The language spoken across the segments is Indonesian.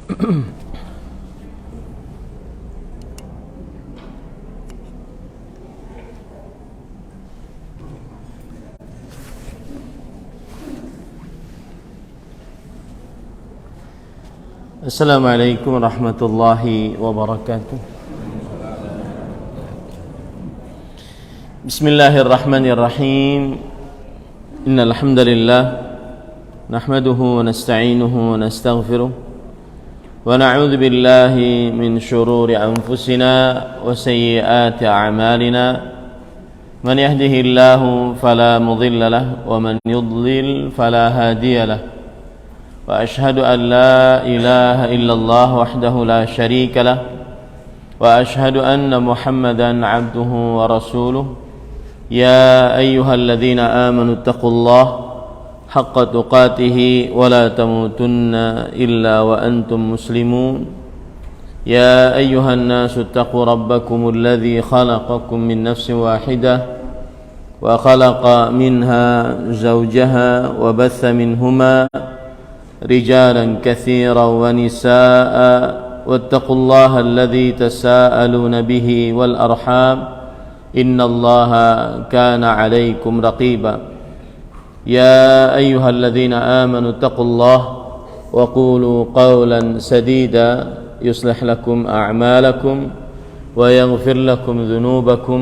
Assalamualaikum warahmatullahi wabarakatuh. Bismillahirrahmanirrahim. Innal hamdalillah nahmaduhu wa nasta'inuhu wa nastaghfiruh wa na'udzu billahi min shururi anfusina wa sayyiati a'malina. Man yahdihillahu fala mudilla lahu wa man yudlil fala hadiya lahu. وأشهد أن لا إله إلا الله وحده لا شريك له وأشهد أن محمدا عبده ورسوله يا أيها الذين آمنوا اتقوا الله حق تقاته ولا تموتن إلا وأنتم مسلمون يا أيها الناس اتقوا ربكم الذي خلقكم من نفس واحدة وخلق منها زوجها وبث منهما رجالا كثيرا ونساء واتقوا الله الذي تساءلون به والأرحام إن الله كان عليكم رقيبا يا أيها الذين آمنوا اتقوا الله وقولوا قولا سديدا يصلح لكم أعمالكم ويغفر لكم ذنوبكم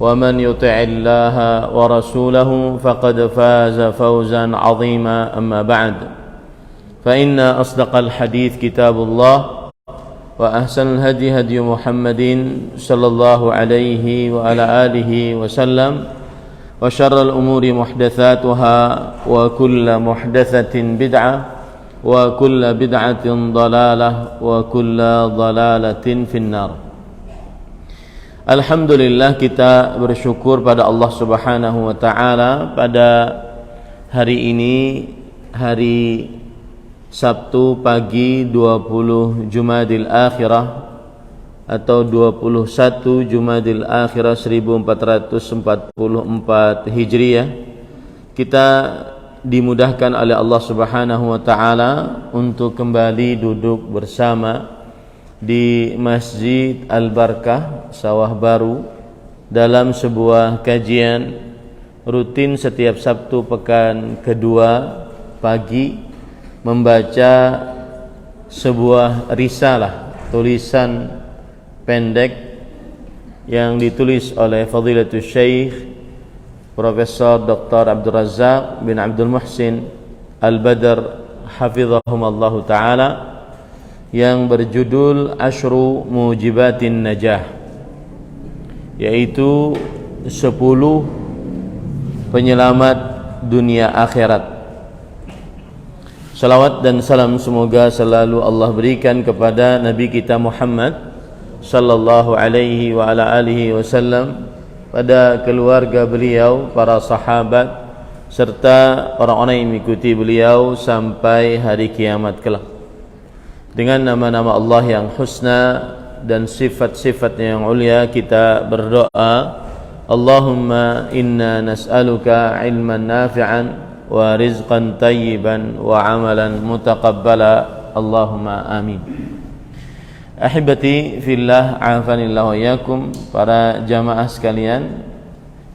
ومن يطع الله ورسوله فقد فاز فوزا عظيما أما بعد فإن أصدق الحديث كتاب الله وأحسن الهدي هدي محمد صلى الله عليه وعلى آله وسلم وشر الأمور محدثاتها وكل محدثة بدعة وكل بدعة ضلالة وكل ضلالة في النار. Alhamdulillah, kita bersyukur pada Allah Subhanahu wa taala pada hari ini, hari Sabtu pagi 20 Jumadil Akhirah atau 21 Jumadil Akhirah 1444 Hijriah, kita dimudahkan oleh Allah Subhanahu wa taala untuk kembali duduk bersama di Masjid Al-Barkah Sawah Baru dalam sebuah kajian rutin setiap Sabtu pekan kedua pagi, membaca sebuah risalah, tulisan pendek yang ditulis oleh Fadilatul Syekh Profesor Dr. Abdul Razak bin Abdul Muhsin Al-Badr Hafidhahumallahu ta'ala, yang berjudul Ashru Mujibatin Najah, yaitu 10 penyelamat dunia akhirat. Salawat dan salam semoga selalu Allah berikan kepada Nabi kita Muhammad sallallahu alaihi wa ala alihi wasallam, pada keluarga beliau, para sahabat, serta orang-orang yang mengikuti beliau sampai hari kiamat kelak. Dengan nama-nama Allah yang husna dan sifat-sifatnya yang ulia, kita berdoa, Allahumma inna nas'aluka ilman nafi'an wa rizqan tayyiban wa amalan mutaqabbala, Allahumma amin. Ahibati fillah, afanillahu wa iyyakum, para jamaah sekalian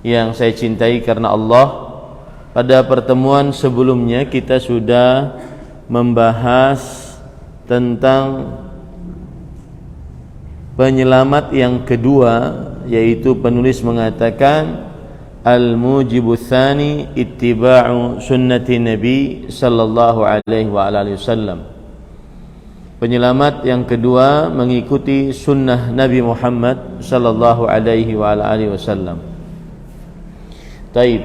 yang saya cintai karena Allah. Pada pertemuan sebelumnya kita sudah membahas tentang penyelamat yang kedua, yaitu penulis mengatakan al-mujibu tsani ittiba'u sunnati nabi sallallahu alaihi wa alihi wasallam. Penyelamat yang kedua mengikuti sunnah Nabi Muhammad sallallahu alaihi wa alihi wasallam. Taib,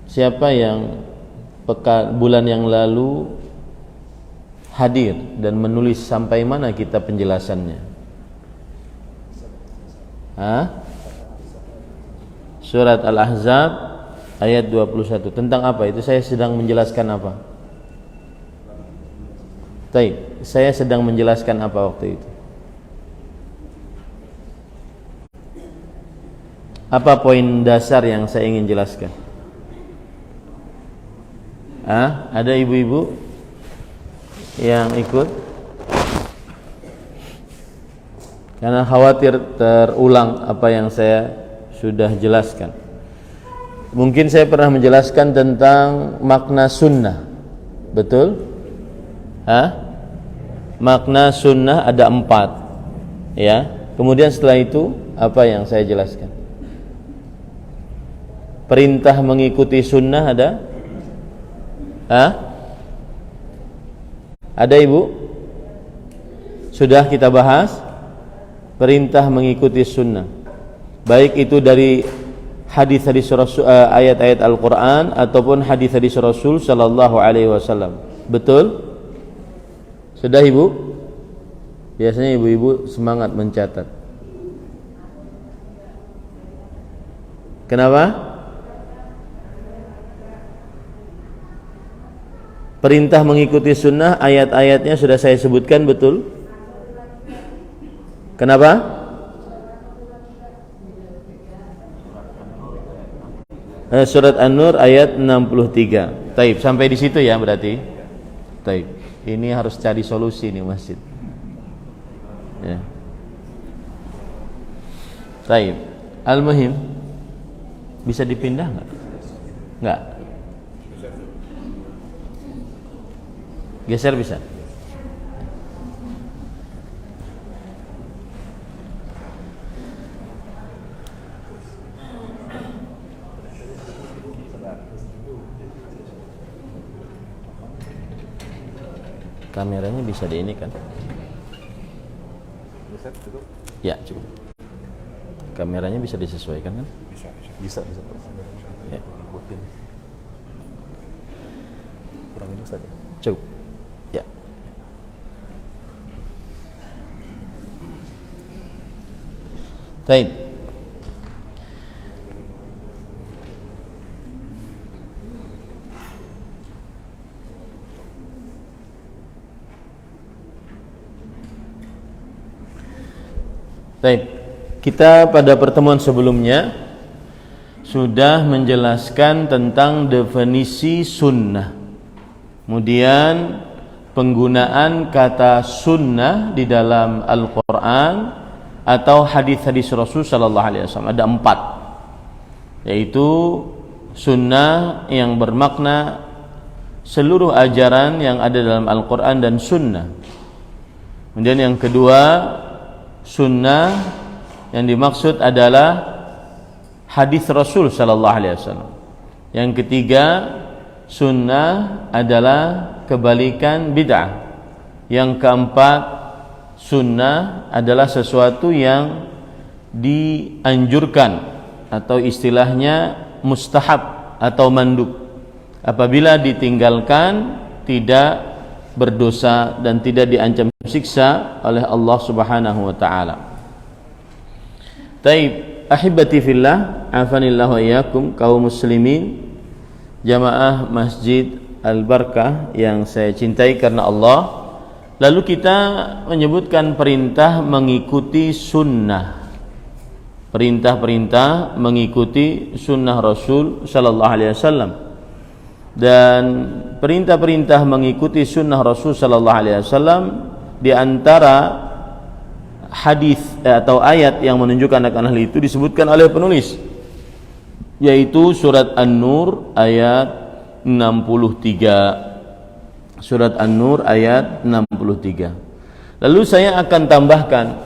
siapa yang bulan yang lalu hadir dan menulis sampai mana kita penjelasannya? Surat Al-Ahzab ayat 21. Tentang apa itu? Saya sedang menjelaskan apa? Taib, saya sedang menjelaskan apa waktu itu? Apa poin dasar yang saya ingin jelaskan? Ada ibu-ibu? yang ikut? Karena khawatir terulang apa yang saya sudah jelaskan. Mungkin saya pernah menjelaskan tentang makna sunnah. Betul? Makna sunnah ada 4. Ya. Kemudian setelah itu apa yang saya jelaskan? Perintah mengikuti sunnah ada? Ada Ibu? Sudah kita bahas perintah mengikuti sunnah, baik itu dari hadis-hadis Rasul, ayat-ayat Al-Quran ataupun hadis-hadis Rasul Sallallahu Alaihi Wasallam. Betul? Sudah Ibu? Biasanya ibu-ibu semangat mencatat. Kenapa? Perintah mengikuti sunnah, ayat-ayatnya sudah saya sebutkan, betul? Kenapa? Surat An-Nur ayat 63. Taib, sampai di situ ya berarti. Taib. Ini harus cari solusi nih masjid. Ya. Taib. Al-muhim, bisa dipindah enggak? Enggak. Geser bisa. Kameranya bisa di ini kan? Ya, cukup. Kameranya bisa disesuaikan kan? Bisa. Ya. Kurangin Ustaz ya. Cukup. Ya. Baik. Baik. Kita pada pertemuan sebelumnya sudah menjelaskan tentang definisi sunnah. Kemudian penggunaan kata sunnah di dalam Al-Quran atau hadis-hadis Rasul Sallallahu Alaihi Wasallam ada 4, yaitu sunnah yang bermakna seluruh ajaran yang ada dalam Al-Quran dan sunnah. Kemudian yang kedua, sunnah yang dimaksud adalah hadis Rasul Sallallahu Alaihi Wasallam. Yang ketiga, sunnah adalah kebalikan bid'ah. Yang keempat, sunnah adalah sesuatu yang dianjurkan atau istilahnya mustahab atau mandub. Apabila ditinggalkan tidak berdosa dan tidak diancam siksa oleh Allah Subhanahu wa taala. Taib, ahibati fillah, afanillahu wa iyyakum, kaum muslimin, jamaah Masjid Al-Barakah yang saya cintai karena Allah. Lalu kita menyebutkan perintah mengikuti sunnah, perintah-perintah mengikuti sunnah Rasul Sallallahu Alaihi Wasallam. Dan perintah-perintah mengikuti sunnah Rasul Sallallahu Alaihi Wasallam di antara hadis atau ayat yang menunjukkan akan hal itu disebutkan oleh penulis, yaitu surat An-Nur ayat 63. Surat An-Nur ayat 63. Lalu saya akan tambahkan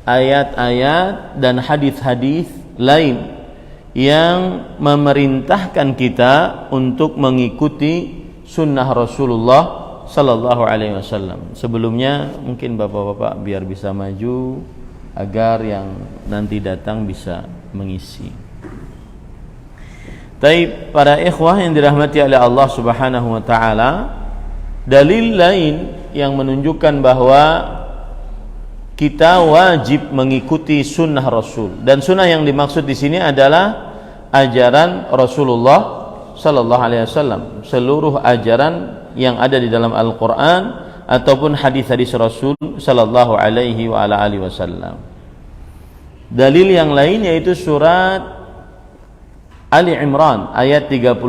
ayat-ayat dan hadis-hadis lain yang memerintahkan kita untuk mengikuti sunnah Rasulullah Sallallahu Alaihi Wasallam. Sebelumnya mungkin bapak-bapak biar bisa maju agar yang nanti datang bisa mengisi. Taib, para ikhwah yang dirahmati oleh Allah Subhanahu wa taala, dalil lain yang menunjukkan bahwa kita wajib mengikuti sunnah Rasul, dan sunnah yang dimaksud di sini adalah ajaran Rasulullah Sallallahu Alaihi Wasallam, seluruh ajaran yang ada di dalam Al-Quran ataupun hadis-hadis Rasul Sallallahu Alaihi Wasallam. Dalil yang lain yaitu surat Ali Imran ayat 31.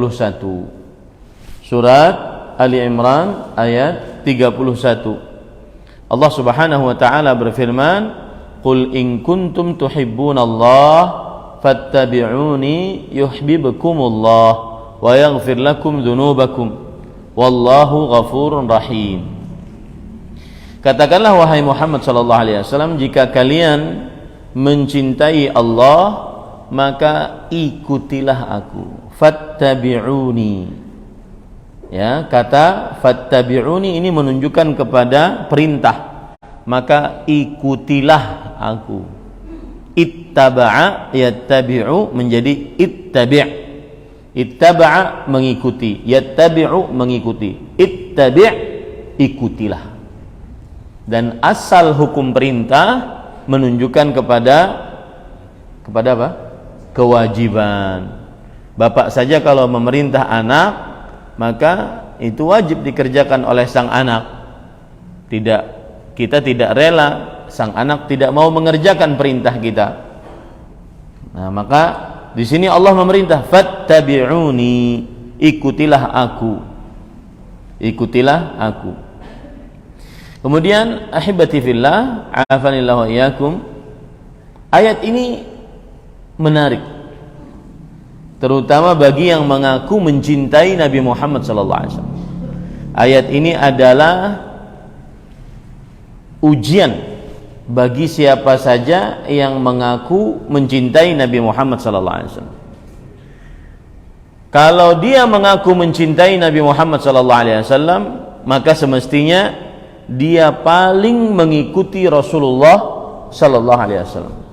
Surat Ali Imran ayat 31. Allah Subhanahu wa taala berfirman, "Qul in kuntum tuhibbunallah fattabi'uni yuhibbukumullah wa yaghfir lakum dzunubakum wallahu ghafurur rahim." Katakanlah wahai Muhammad sallallahu alaihi wasallam, jika kalian mencintai Allah, maka ikutilah aku. Fattabi'uni. Ya, kata fattabi'uni ini menunjukkan kepada perintah. Maka ikutilah aku. Ittaba'a yattabi'u menjadi ittabi'. Ittaba'a mengikuti, yattabi'u mengikuti. Ittabi' ikutilah. Dan asal hukum perintah menunjukkan kepada apa? Kewajiban. Bapak saja kalau memerintah anak, maka itu wajib dikerjakan oleh sang anak. Kita tidak rela sang anak tidak mau mengerjakan perintah kita. Nah, maka di sini Allah memerintah, fattabi'uni, ikutilah aku. Ikutilah aku. Kemudian ahibati fillah, afanillahu wa iyyakum. Ayat ini menarik, terutama bagi yang mengaku mencintai Nabi Muhammad SAW. Ayat ini adalah ujian bagi siapa saja yang mengaku mencintai Nabi Muhammad SAW. Kalau dia mengaku mencintai Nabi Muhammad SAW, maka semestinya dia paling mengikuti Rasulullah SAW.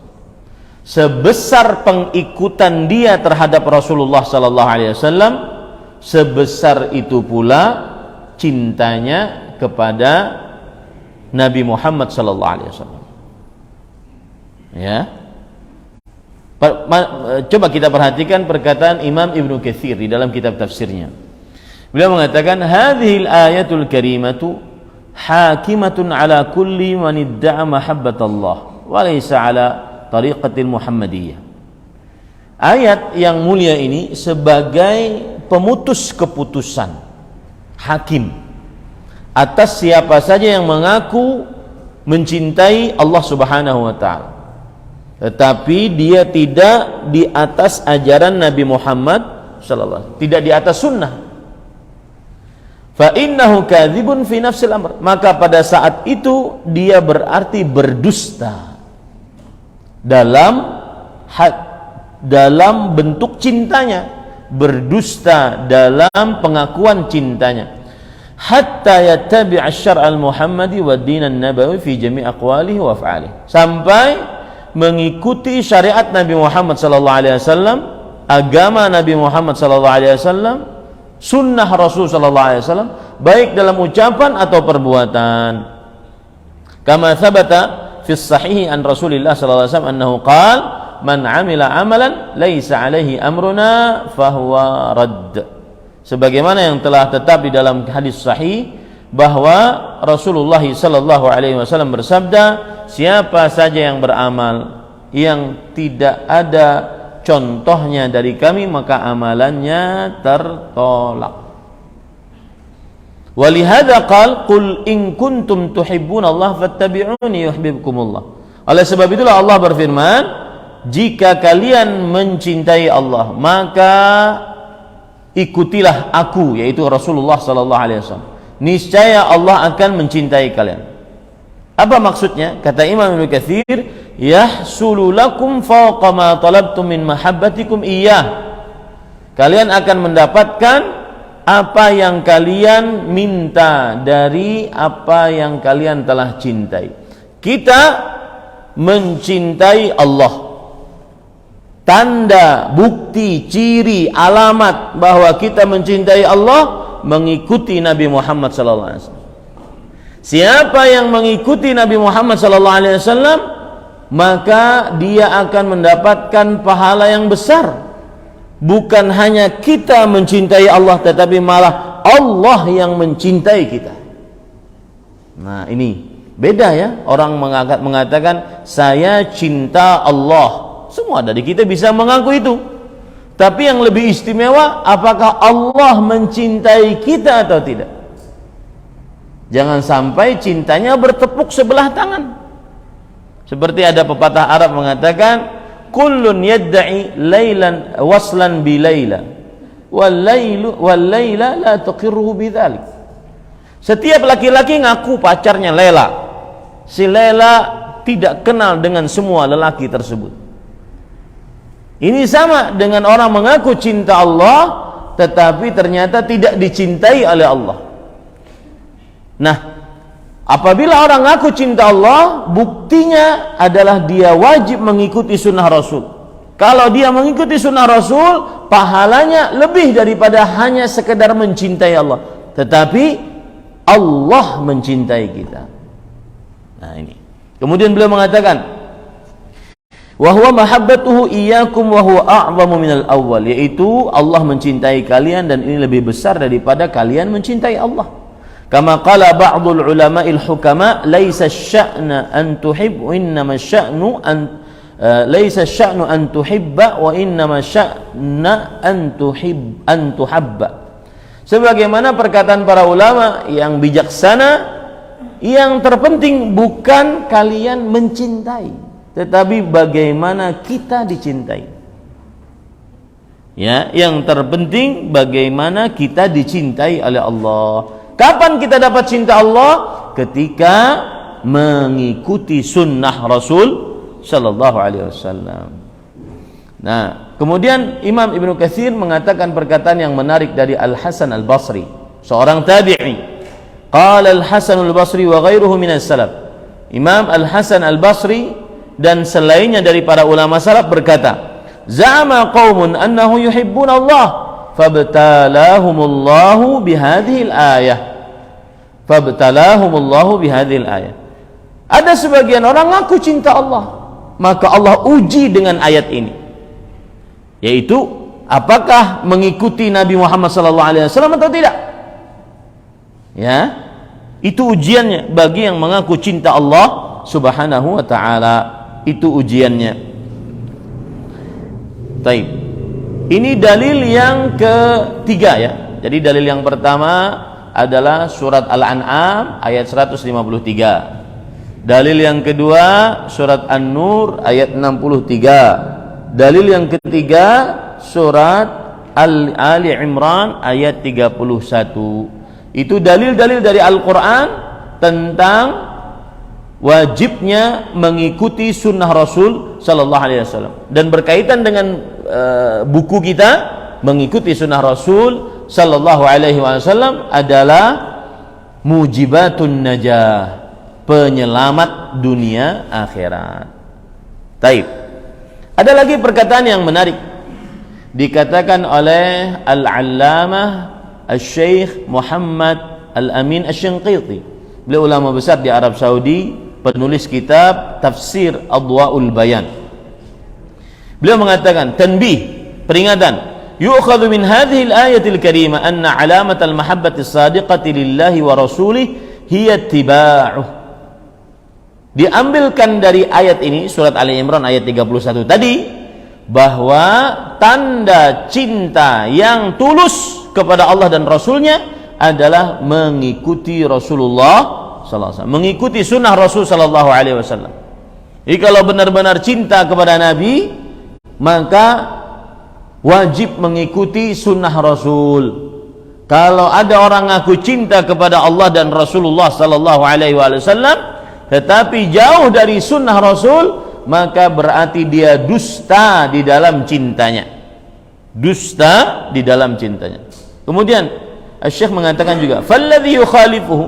Sebesar pengikutan dia terhadap Rasulullah sallallahu alaihi wasallam, sebesar itu pula cintanya kepada Nabi Muhammad sallallahu alaihi wasallam. Ya. Coba kita perhatikan perkataan Imam Ibnu Katsir di dalam kitab tafsirnya. Beliau mengatakan, "Hadhil ayatul karimatu hakimatun ala kulli man idda'a mahabbatallah wa laysa ala tariqatil Muhammadiyah." Ayat yang mulia ini sebagai pemutus keputusan, hakim atas siapa saja yang mengaku mencintai Allah Subhanahu wa taala, tetapi dia tidak di atas ajaran Nabi Muhammad sallallahu alaihi wasallam, tidak di atas sunnah. Fa innahu kadzibun fi nafsil amr, maka pada saat itu dia berarti berdusta dalam bentuk cintanya, berdusta dalam pengakuan cintanya. Hatta yattabi'a asy-syar'al Muhammadi wa dinan nabawi fi jami' aqwalihi wa af'alihi, sampai mengikuti syariat Nabi Muhammad sallallahu alaihi wasallam, agama Nabi Muhammad sallallahu alaihi wasallam, sunnah Rasul sallallahu alaihi wasallam, baik dalam ucapan atau perbuatan. Kama thabata fi sahih an Rasulillah sallallahu alaihi wasallam annahu qala man 'amila 'amalan laisa 'alaihi amruna fahuwa radd. Sebagaimana yang telah tetap di dalam hadis sahih bahwa Rasulullah sallallahu alaihi wasallam bersabda, siapa saja yang beramal yang tidak ada contohnya dari kami, maka amalannya tertolak. Walihada qal qul in kuntum tuhibbunallaha fattabi'uni yuhibbukumullah. Oleh sebab itulah Allah berfirman, jika kalian mencintai Allah, maka ikutilah aku, yaitu Rasulullah sallallahu alaihi wasallam. Niscaya Allah akan mencintai kalian. Apa maksudnya? Kata Imam Ibnu Katsir, yahsulu lakum fawqa ma talabtum min mahabbatikum iyyah. Kalian akan mendapatkan apa yang kalian minta dari apa yang kalian telah cintai. Kita mencintai Allah. Tanda, bukti, ciri, alamat bahwa kita mencintai Allah, mengikuti Nabi Muhammad sallallahu alaihi wasallam. Siapa yang mengikuti Nabi Muhammad sallallahu alaihi wasallam, maka dia akan mendapatkan pahala yang besar. Bukan hanya kita mencintai Allah, tetapi malah Allah yang mencintai kita. Nah, ini beda ya. Orang mengatakan saya cinta Allah. Semua dari kita bisa mengaku itu. Tapi yang lebih istimewa, apakah Allah mencintai kita atau tidak? Jangan sampai cintanya bertepuk sebelah tangan. Seperti ada pepatah Arab mengatakan, kullun yadda'i lailan waslan bi laila wal laila la tuqirruhu bidzalik. Setiap laki-laki ngaku pacarnya Lela. Si Lela tidak kenal dengan semua lelaki tersebut. Ini sama dengan orang mengaku cinta Allah tetapi ternyata tidak dicintai oleh Allah. Nah, apabila orang ngaku cinta Allah, buktinya adalah dia wajib mengikuti sunnah Rasul. Kalau dia mengikuti sunnah Rasul, pahalanya lebih daripada hanya sekedar mencintai Allah, tetapi Allah mencintai kita. Nah ini. Kemudian beliau mengatakan, wa huwa mahabbatuhu iyyakum wa huwa a'zamu minal awwal, yaitu Allah mencintai kalian dan ini lebih besar daripada kalian mencintai Allah. Kama qala ba'dul ulama'il hukama, laisa asy-sya'na an tuhib wa innama asy-sya'nu an laisa asy-sya'nu an tuhibba wa innama asy-sya'na an tuhabba. Sebagaimana perkataan para ulama yang bijaksana, yang terpenting bukan kalian mencintai, tetapi bagaimana kita dicintai. Ya, yang terpenting bagaimana kita dicintai oleh Allah. Kapan kita dapat cinta Allah? Ketika mengikuti sunnah Rasul sallallahu alaihi wasallam. Nah, kemudian Imam Ibnu Katsir mengatakan perkataan yang menarik dari Al-Hasan Al-Basri, seorang tabi'i. Qala Al-Hasan Al-Basri wa ghairuhu minas salaf. Imam Al-Hasan Al-Basri dan selainnya dari para ulama salaf berkata, za'ama qaumun annahu yuhibbuna Allah fabtalahumullahu bihadhil ayah. Fabtalahumullahu bihadhil ayah. Ada sebagian orang ngaku cinta Allah, maka Allah uji dengan ayat ini, yaitu apakah mengikuti Nabi Muhammad SAW atau tidak. Ya, itu ujiannya bagi yang mengaku cinta Allah Subhanahu wa ta'ala. Itu ujiannya. Taib. Ini dalil yang ketiga ya. Jadi dalil yang pertama adalah surat Al-An'am ayat 153. Dalil yang kedua surat An-Nur ayat 63. Dalil yang ketiga surat Ali Imran ayat 31. Itu dalil-dalil dari Al-Quran tentang wajibnya mengikuti sunnah Rasul Sallallahu Alaihi Wasallam, dan berkaitan dengan buku kita, mengikuti sunnah Rasul Sallallahu Alaihi Wasallam adalah mujibatun najah, penyelamat dunia akhirat. Taib. Ada lagi perkataan yang menarik, dikatakan oleh Al-Allamah Al-Syeikh Muhammad Al-Amin Asy-Syanqiti. Beliau ulama besar di Arab Saudi, penulis kitab Tafsir Adwa'ul Bayan. Beliau mengatakan, tanbih, peringatan, yu'khadhu min hadhihi al-ayatil karimah anna 'alamatal mahabbati as-sadiqati lillahi wa rasulih hiya ittiba'uh. Diambilkan dari ayat ini, surat Ali Imran ayat 31 tadi, bahwa tanda cinta yang tulus kepada Allah dan Rasulnya adalah mengikuti Rasulullah sallallahu alaihi wasallam, mengikuti sunnah Rasul sallallahu alaihi wasallam. Jadi kalau benar-benar cinta kepada Nabi, maka wajib mengikuti sunnah Rasul. Kalau ada orang ngaku cinta kepada Allah dan Rasulullah sallallahu alaihi wasallam tetapi jauh dari sunnah Rasul, maka berarti dia dusta di dalam cintanya. Dusta di dalam cintanya. Kemudian Syekh mengatakan juga, falladhi yukhalifuhu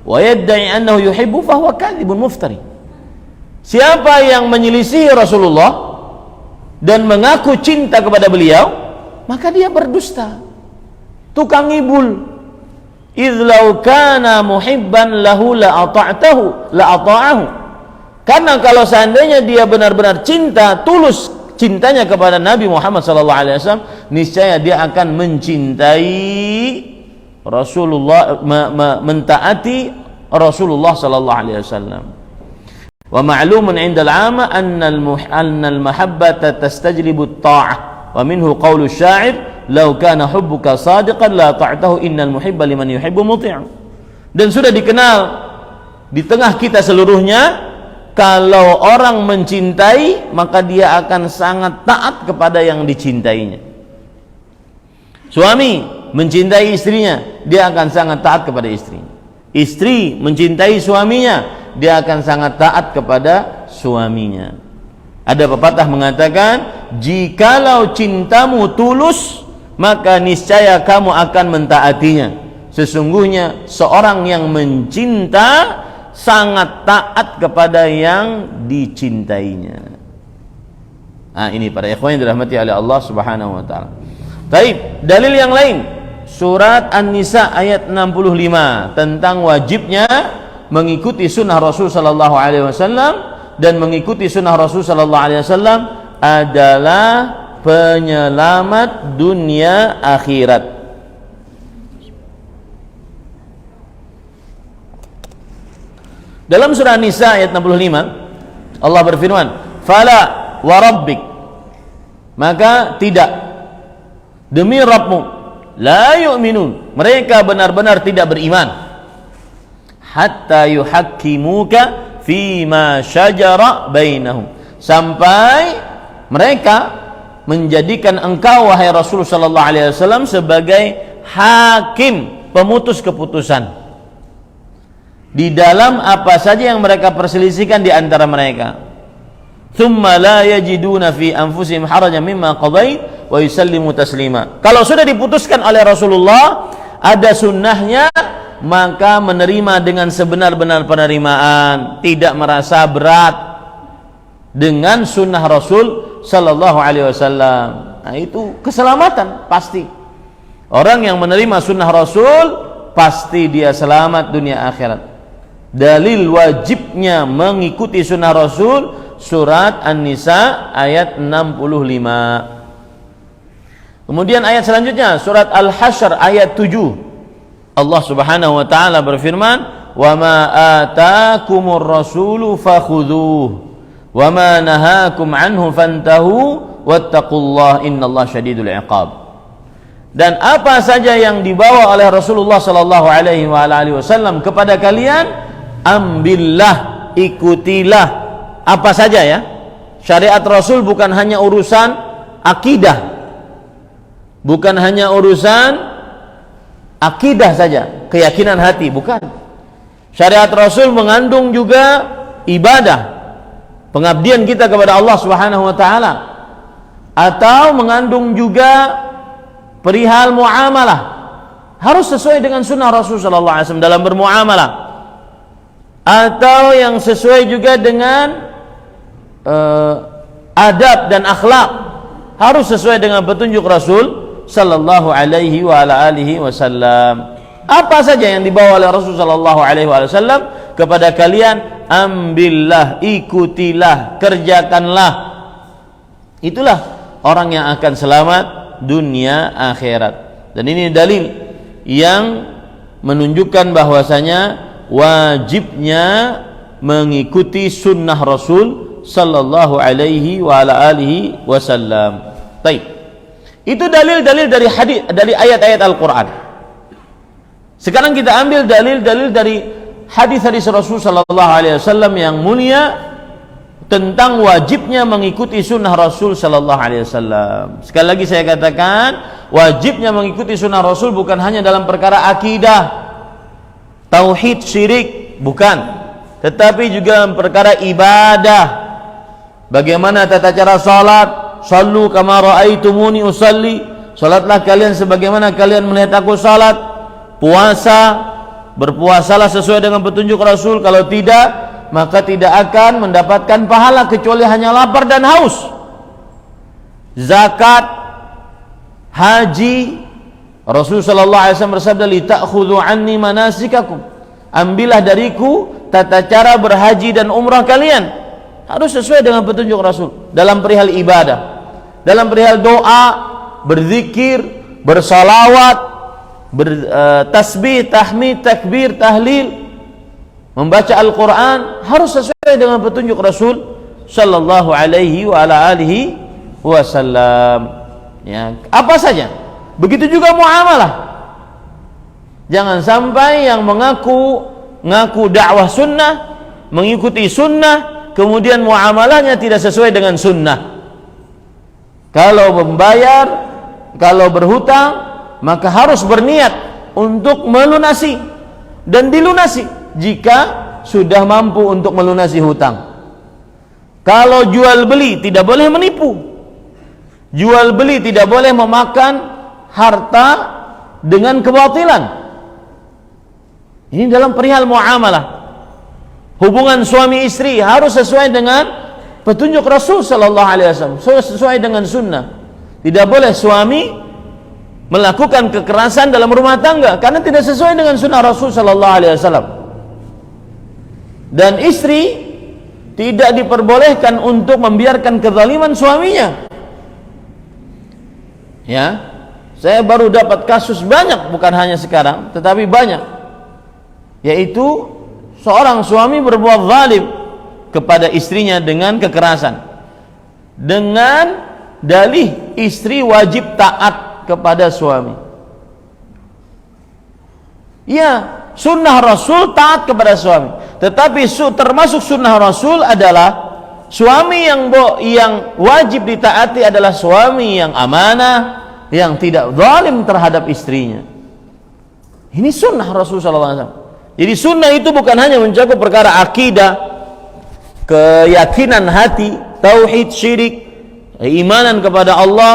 wa yadda'i annahu yuhibbu fahuwa kadhibun muftari. Siapa yang menyelisihi Rasulullah dan mengaku cinta kepada beliau, maka dia berdusta, tukang ngibul. Idz law kana muhibban lahu la ata'ahu. Karena kalau seandainya dia benar-benar cinta, tulus cintanya kepada Nabi Muhammad SAW, niscaya dia akan mencintai Rasulullah, mentaati Rasulullah SAW. Wa ma'lumun 'inda al-'amma anna al-mahabbata tastajlibu at-ta'ah, wa minhu qawlu asy-sya'ir law kana hubbuka sadiqan la ta'tahu innal muhibba liman yuhibbu muti'u. Dan sudah dikenal di tengah kita seluruhnya, kalau orang mencintai maka dia akan sangat taat kepada yang dicintainya. Suami mencintai istrinya, dia akan sangat taat kepada istrinya. Istri mencintai suaminya, dia akan sangat taat kepada suaminya. Ada pepatah mengatakan, jikalau cintamu tulus, maka niscaya kamu akan mentaatinya. Sesungguhnya seorang yang mencinta sangat taat kepada yang dicintainya. Nah, ini para ikhwan yang dirahmati oleh Allah Subhanahu wa taala. Baik, dalil yang lain, surat An-Nisa ayat 65 tentang wajibnya mengikuti sunnah Rasul sallallahu alaihi wasallam, dan mengikuti sunnah Rasul sallallahu alaihi wasallam adalah penyelamat dunia akhirat. Dalam surah An-Nisa ayat 65 Allah berfirman, "Fala wa rabbik," maka tidak, demi Rabbmu, la yu'minun, mereka benar-benar tidak beriman, hatta yuhakkimuka fima syajara bainahum, sampai mereka menjadikan engkau wahai Rasul sallallahu alaihi wasallam sebagai hakim, pemutus keputusan di dalam apa saja yang mereka perselisihkan di antara mereka. Tsumma la yajiduna fi anfusihim harajan mimma qadait wa yusallimu taslima. Kalau sudah diputuskan oleh Rasulullah, ada sunnahnya, maka menerima dengan sebenar-benar penerimaan, tidak merasa berat dengan sunnah Rasul sallallahu alaihi wasallam. Nah, itu keselamatan pasti. Orang yang menerima sunnah Rasul pasti dia selamat dunia akhirat. Dalil wajibnya mengikuti sunnah Rasul, surat An-Nisa ayat 65. Kemudian ayat selanjutnya, surat Al-Hasyr ayat 7. Allah Subhanahu wa taala berfirman, "Wa ma ataakumur rasulu fakhudhuh, wa ma nahakum anhu fantahu, wattaqullaha innallaha syadidul iqab." Dan apa saja yang dibawa oleh Rasulullah sallallahu alaihi wasallam kepada kalian, ambillah, ikutilah. Apa saja ya, syariat Rasul bukan hanya urusan akidah, bukan hanya urusan akidah saja, keyakinan hati, bukan. Syariat Rasul mengandung juga ibadah, pengabdian kita kepada Allah Subhanahu wa taala, atau mengandung juga perihal muamalah, harus sesuai dengan sunnah Rasul sallallahu alaihi wasallam dalam bermuamalah, atau yang sesuai juga dengan adab dan akhlak, harus sesuai dengan petunjuk Rasul sallallahu alaihi wa ala alihi wasallam. Apa saja yang dibawa oleh Rasul sallallahu alaihi wasallam kepada kalian, ambillah, ikutilah, kerjakanlah. Itulah orang yang akan selamat dunia akhirat. Dan ini dalil yang menunjukkan bahwasanya wajibnya mengikuti sunnah Rasul sallallahu alaihi wa ala alihi wasallam. Baik. Itu dalil-dalil dari hadis, dari ayat-ayat Al-Qur'an. Sekarang kita ambil dalil-dalil dari hadis-hadis Rasul sallallahu alaihi wasallam yang mulia tentang wajibnya mengikuti sunnah Rasul sallallahu alaihi wasallam. Sekali lagi saya katakan, wajibnya mengikuti sunnah Rasul bukan hanya dalam perkara akidah, tauhid, syirik, bukan, tetapi juga dalam perkara ibadah. Bagaimana tata cara salat? Sallu kama raaitumuni usalli. Salatlah kalian sebagaimana kalian melihat aku salat. Puasa, berpuasalah sesuai dengan petunjuk Rasul. Kalau tidak, maka tidak akan mendapatkan pahala kecuali hanya lapar dan haus. Zakat, haji, Rasul sallallahu alaihi wasallam bersabda, "Li ta'khudhu anni manasikakum." Ambillah dariku tata cara berhaji dan umrah kalian. Harus sesuai dengan petunjuk Rasul dalam perihal ibadah, dalam perihal doa, berzikir, bersalawat, bertasbih, tahmid, takbir, tahlil, membaca Al-Quran, harus sesuai dengan petunjuk Rasul sallallahu alaihi wa ala alihi wasallam. Ya, apa saja. Begitu juga muamalah. Jangan sampai yang mengaku dakwah sunnah, mengikuti sunnah, kemudian muamalahnya tidak sesuai dengan sunnah. Kalau membayar, kalau berhutang, maka harus berniat untuk melunasi dan dilunasi jika sudah mampu untuk melunasi hutang. Kalau jual beli tidak boleh menipu. Jual beli tidak boleh memakan harta dengan kebatilan. Ini dalam perihal muamalah. Hubungan suami istri harus sesuai dengan petunjuk Rasul sallallahu alaihi wasallam, sesuai dengan sunnah. Tidak boleh suami melakukan kekerasan dalam rumah tangga karena tidak sesuai dengan sunnah Rasul sallallahu alaihi wasallam. Dan istri tidak diperbolehkan untuk membiarkan kezaliman suaminya. Ya, saya baru dapat kasus banyak, bukan hanya sekarang, tetapi banyak, yaitu seorang suami berbuat zalim kepada istrinya dengan kekerasan, dengan dalih istri wajib taat kepada suami. Ya, sunnah Rasul taat kepada suami, tetapi termasuk sunnah Rasul adalah suami yang wajib ditaati adalah suami yang amanah, yang tidak zalim terhadap istrinya. Ini sunnah Rasul sallallahu alaihi wasallam. Jadi sunnah itu bukan hanya mencakup perkara akidah, keyakinan hati, tauhid, syirik, keimanan kepada Allah,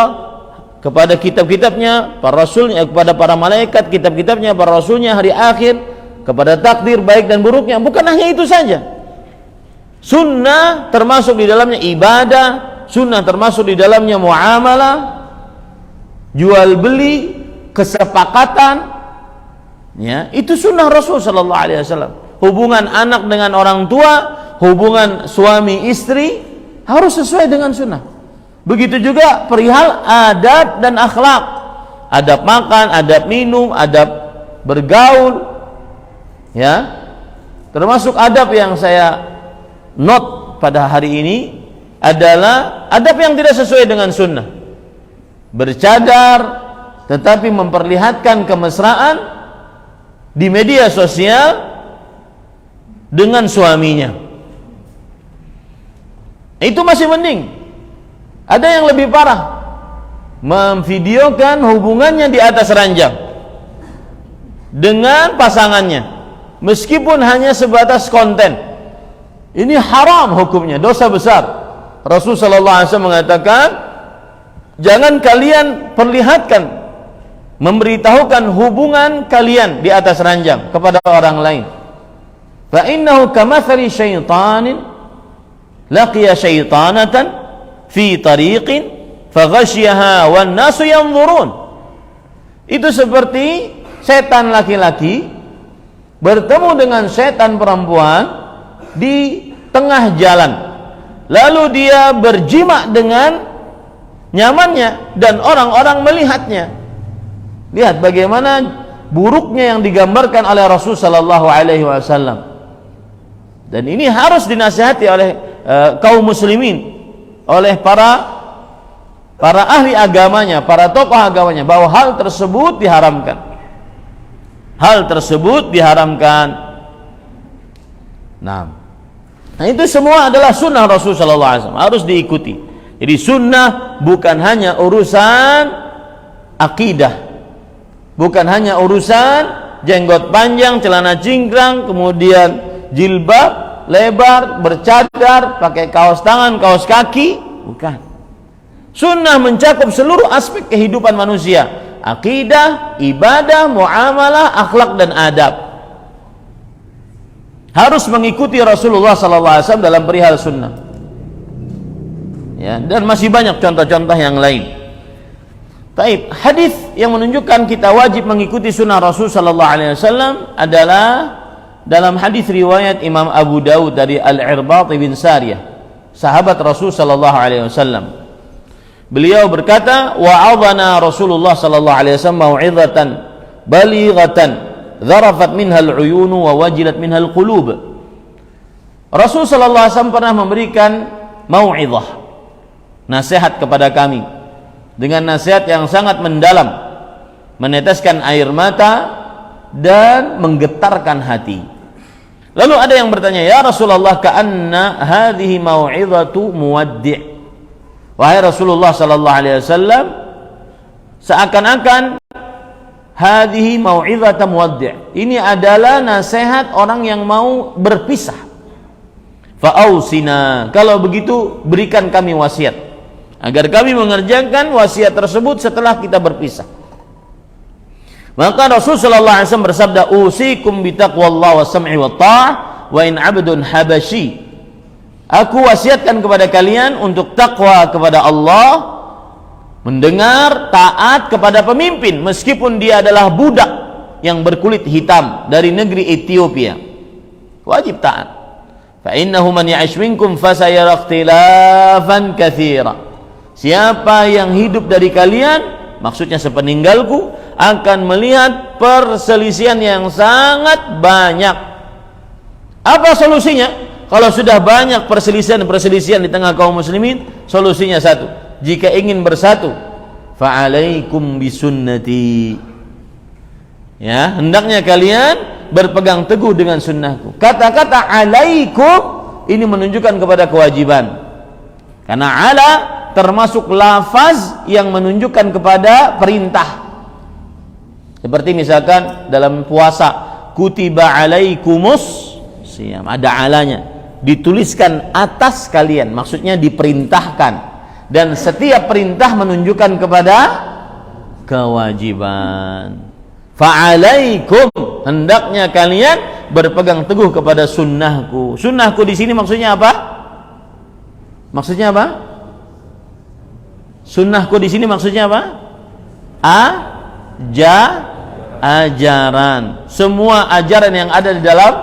kepada kitab-kitabnya, para rasulnya, kepada para malaikat, kitab-kitabnya, para rasulnya, hari akhir, kepada takdir baik dan buruknya. Bukan hanya itu saja. Sunnah termasuk di dalamnya ibadah, sunnah termasuk di dalamnya muamalah, jual beli, kesepakatan. Ya, itu sunnah Rasul sallallahu alaihi wasallam. Hubungan anak dengan orang tua, hubungan suami istri harus sesuai dengan sunnah. Begitu juga perihal adab dan akhlak. Adab makan, adab minum, adab bergaul. Ya. Termasuk adab yang saya note pada hari ini adalah adab yang tidak sesuai dengan sunnah. Bercadar tetapi memperlihatkan kemesraan di media sosial dengan suaminya. Itu masih mending. Ada yang lebih parah, memvideokan hubungannya di atas ranjang dengan pasangannya, meskipun hanya sebatas konten. Ini haram hukumnya, dosa besar. Rasul sallallahu alaihi wasallam mengatakan, jangan kalian perlihatkan, memberitahukan hubungan kalian di atas ranjang kepada orang lain. Fa innahu kamathali syaitanin laqiya syaitanatan fi tariqin faghasyaha wan nasu yanzurun. Itu seperti setan laki-laki bertemu dengan setan perempuan di tengah jalan, lalu dia berjima dengan nyamannya dan orang-orang melihatnya. Lihat bagaimana buruknya yang digambarkan oleh Rasul sallallahu alaihi wasallam. Dan ini harus dinasihati oleh kaum muslimin, oleh para ahli agamanya, para tokoh agamanya, bahwa hal tersebut diharamkan. Hal tersebut diharamkan. Nah, itu semua adalah sunnah Rasul sallallahu alaihi wasallam, harus diikuti. Jadi sunnah bukan hanya urusan akidah, bukan hanya urusan jenggot panjang, celana cingkrang, kemudian jilbab lebar, bercadar, pakai kaos tangan, kaos kaki. Bukan. Sunnah mencakup seluruh aspek kehidupan manusia, akidah, ibadah, muamalah, akhlak dan adab. Harus mengikuti Rasulullah SAW dalam perihal sunnah. Ya, dan masih banyak contoh-contoh yang lain. Taib, hadis yang menunjukkan kita wajib mengikuti sunnah Rasul sallallahu alaihi wasallam adalah dalam hadis riwayat Imam Abu Dawud dari Al-Irbad bin Sariyah, sahabat Rasul sallallahu alaihi wasallam. Beliau berkata, wa'adhana Rasulullah sallallahu alaihi wasallam mau'izatan balighatan dharafat minha al-uyun wa wajilat minha al-qulub. Rasul sallallahu alaihi wasallam pernah memberikan mau'izah, nasihat kepada kami, dengan nasihat yang sangat mendalam, meneteskan air mata dan menggetarkan hati. Lalu ada yang bertanya, ya Rasulullah, ka'anna hadhihi mau'izatu muwaddi'. Wahai Rasulullah sallallahu alaihi wasallam, seakan-akan hadhihi mau'izatu muwaddi', ini adalah nasihat orang yang mau berpisah. Fa'ausina, kalau begitu berikan kami wasiat agar kami mengerjakan wasiat tersebut setelah kita berpisah. Maka Rasul sallallahu alaihi wasallam bersabda, usikum bitaqwallahi was-sam'i wat-tha'ah wa in 'abdun habasyi. Aku wasiatkan kepada kalian untuk takwa kepada Allah, mendengar, taat kepada pemimpin meskipun dia adalah budak yang berkulit hitam dari negeri Ethiopia. Wajib taat. Fa innahu man ya'ish minkum fasayara ikhtilafan katsira. Siapa yang hidup dari kalian, maksudnya sepeninggalku, akan melihat perselisihan yang sangat banyak. Apa solusinya? Kalau sudah banyak perselisihan di tengah kaum muslimin, solusinya satu. Jika ingin bersatu, fa'alaikum bisunnati. Ya, hendaknya kalian berpegang teguh dengan sunnahku. Kata-kata alaikum ini menunjukkan kepada kewajiban. Karena ala termasuk lafaz yang menunjukkan kepada perintah. Seperti misalkan dalam puasa, kutiba alaikumus siyam, ada alanya, dituliskan atas kalian, maksudnya diperintahkan, dan setiap perintah menunjukkan kepada kewajiban. Fa'alaikum, hendaknya kalian berpegang teguh kepada sunnahku. Sunnahku di sini maksudnya apa? Maksudnya apa? Sunnahku di sini maksudnya apa? Ajaran. Semua ajaran yang ada di dalam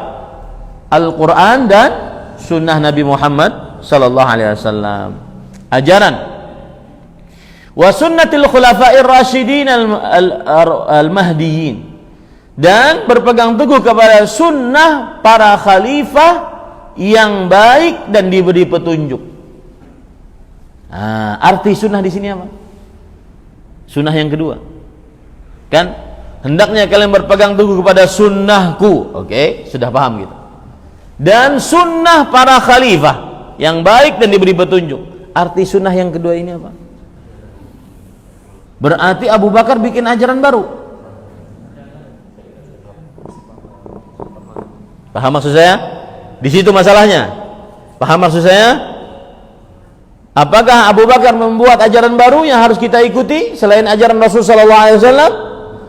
Al-Quran dan Sunnah Nabi Muhammad sallallahu alaihi wasallam. Ajaran. Wa sunnatil khulafa'ir rasyidin al-mahdiyyin, dan berpegang teguh kepada sunnah para khalifah yang baik dan diberi petunjuk. Arti sunnah di sini apa? Sunnah yang kedua. Kan hendaknya kalian berpegang teguh kepada sunnahku. Oke, sudah paham gitu. Dan sunnah para khalifah yang baik dan diberi petunjuk. Arti sunnah yang kedua ini apa? Berarti Abu Bakar bikin ajaran baru. Paham maksud saya? Di situ masalahnya. Paham maksud saya? Apakah Abu Bakar membuat ajaran baru yang harus kita ikuti selain ajaran Rasul sallallahu alaihi wasallam?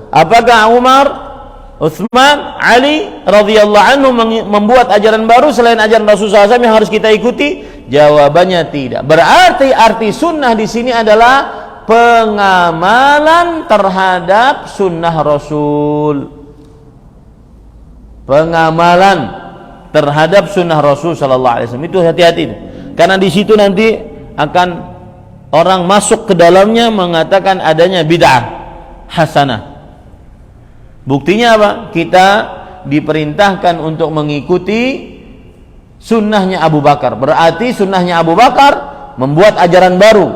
Apakah Umar, Utsman, Ali radhiyallahu anhu membuat ajaran baru selain ajaran Rasul sallallahu alaihi wasallam yang harus kita ikuti? Jawabannya tidak. Berarti arti sunnah di sini adalah pengamalan terhadap sunnah Rasul. Pengamalan terhadap sunnah Rasul sallallahu alaihi wasallam, itu hati-hati, karena di situ nanti akan orang masuk ke dalamnya mengatakan adanya bid'ah hasanah. Buktinya apa? Kita diperintahkan untuk mengikuti sunnahnya Abu Bakar. Berarti sunnahnya Abu Bakar membuat ajaran baru.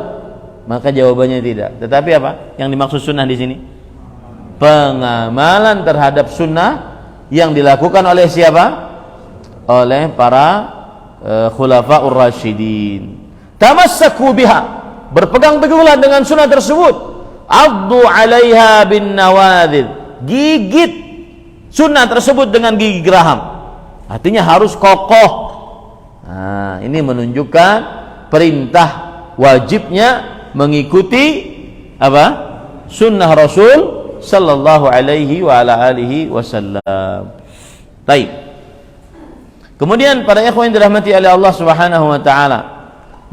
Maka jawabannya tidak. Tetapi apa yang dimaksud sunnah di sini? Pengamalan terhadap sunnah yang dilakukan oleh siapa? Oleh para khulafaur rasyidin. Tamassaku biha, berpegang teguhlah dengan sunnah tersebut. Addu 'alaiha bin nawadhid, gigit sunnah tersebut dengan gigi geraham. Artinya harus kokoh. Ini menunjukkan perintah wajibnya mengikuti apa? Sunnah Rasul sallallahu alaihi wa ala alihi wasallam. Baik. Kemudian para ikhwan yang dirahmati oleh Allah Subhanahu wa taala,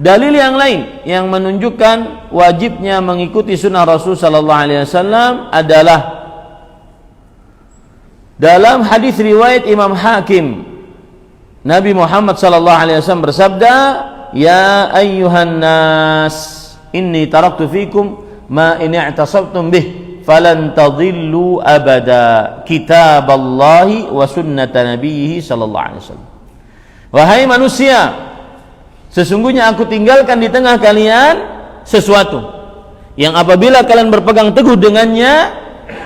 dalil yang lain yang menunjukkan wajibnya mengikuti sunnah Rasul sallallahu alaihi wasallam adalah dalam hadis riwayat Imam Hakim. Nabi Muhammad sallallahu alaihi wasallam bersabda, "Ya ayyuhan nas, inni taraktu fikum ma in i'tasabtum bih falan tadhillu abada, kitaballahi wa sunnata nabiyhi sallallahu alaihi wasallam." Wahai manusia, sesungguhnya aku tinggalkan di tengah kalian sesuatu yang apabila kalian berpegang teguh dengannya,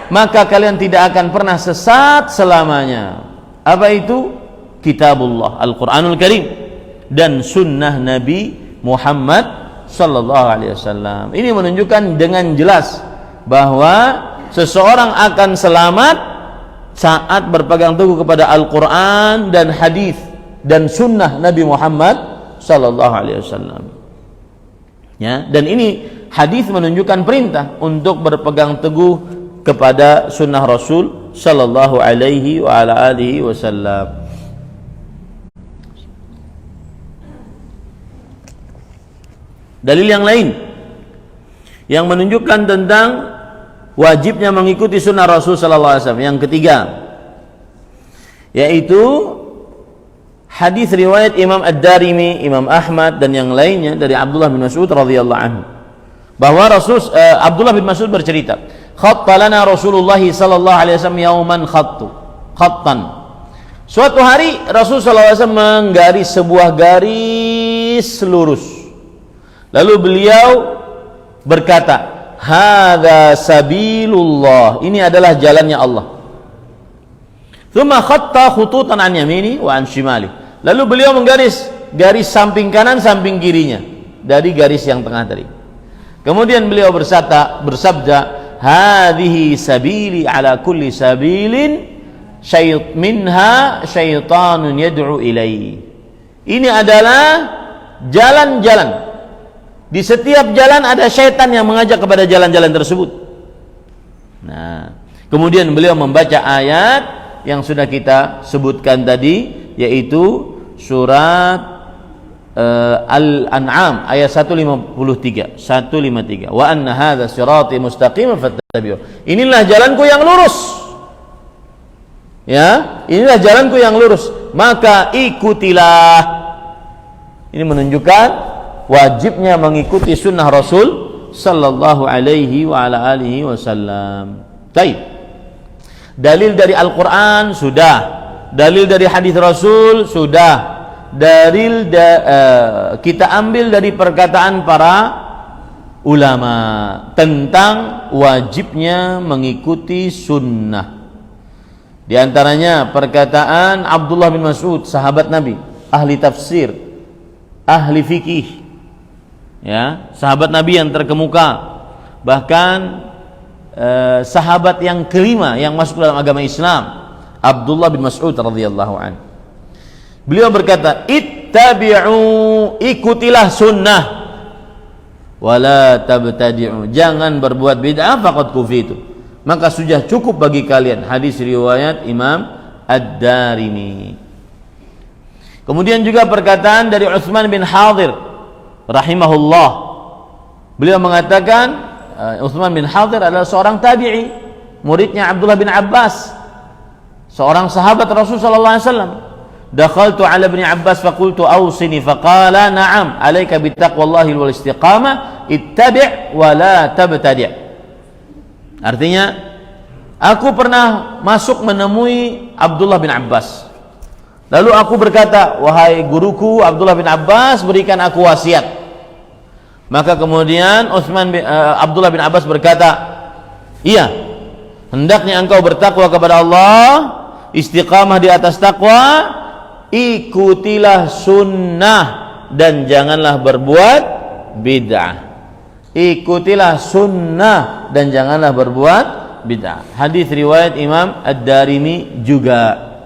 maka kalian tidak akan pernah sesat selamanya. Apa itu? Kitabullah, Al-Quranul Karim, dan sunnah Nabi Muhammad sallallahu alaihi wasallam. Ini menunjukkan dengan jelas bahwa seseorang akan selamat saat berpegang teguh kepada Al-Quran dan hadis dan sunnah Nabi Muhammad sallallahu alaihi wasallam. Ya, dan ini hadis menunjukkan perintah untuk berpegang teguh kepada sunnah Rasul sallallahu alaihi wa ala alihi wasallam. Dalil yang lain yang menunjukkan tentang wajibnya mengikuti sunnah Rasul sallallahu alaihi wasallam yang ketiga, yaitu hadis riwayat Imam Ad-Darimi, Imam Ahmad dan yang lainnya dari Abdullah bin Mas'ud radhiyallahu anhu, bahwa Abdullah bin Mas'ud bercerita, khatta lana Rasulullah sallallahu alaihi wasallam yauman khattan. Suatu hari Rasul sallallahu alaihi wasallam menggaris sebuah garis lurus. Lalu beliau berkata, hadza sabilullah, ini adalah jalannya Allah. Tsumma khatta khututan an yamini wa an shimali. Lalu beliau menggaris garis samping kanan samping kirinya dari garis yang tengah tadi. Kemudian beliau bersabda, hadhihi sabili ala kulli sabilin minha syaitanun yad'u ilaihi. Ini adalah jalan-jalan. Di setiap jalan ada syaitan yang mengajak kepada jalan-jalan tersebut. Nah, kemudian beliau membaca ayat yang sudah kita sebutkan tadi, yaitu surat Al-An'am ayat 153. Wa anna hadza sirati mustaqiman fattabi'u. Inilah jalanku yang lurus. Ya, inilah jalanku yang lurus, maka ikutilah. Ini menunjukkan wajibnya mengikuti sunnah Rasul sallallahu alaihi wa ala alihi wasallam. Baik. Dalil dari Al-Quran sudah, dalil dari hadis Rasul sudah, dalil kita ambil dari perkataan para ulama tentang wajibnya mengikuti sunnah. Di antaranya perkataan Abdullah bin Mas'ud, sahabat Nabi, ahli tafsir, ahli fikih, ya, sahabat Nabi yang terkemuka, bahkan sahabat yang kelima yang masuk dalam agama Islam, Abdullah bin Mas'ud radhiyallahu anhu. Beliau berkata, ittabi'u, ikutilah sunnah, wala tabtadi'u, jangan berbuat bid'ah, faqad kufitu, maka sudah cukup bagi kalian. Hadis riwayat Imam Ad-Darimi. Kemudian juga perkataan dari Utsman bin Hadir rahimahullah. Beliau mengatakan, Utsman bin Hadir adalah seorang tabi'i, muridnya Abdullah bin Abbas, seorang sahabat Rasul sallallahu alaihi wasallam. Dakhaltu ala ibn Abbas faqultu awsini faqala na'am alayka bittaqwallahi wal istiqamah ittabi' wa la tabtadi'. Artinya, aku pernah masuk menemui Abdullah bin Abbas. Lalu aku berkata, wahai guruku Abdullah bin Abbas, berikan aku wasiat. Maka kemudian Abdullah bin Abbas berkata, iya, hendaknya engkau bertakwa kepada Allah, istiqamah di atas takwa, ikutilah sunnah dan janganlah berbuat bid'ah. Ikutilah sunnah dan janganlah berbuat bid'ah. Hadis riwayat Imam Ad-Darimi juga.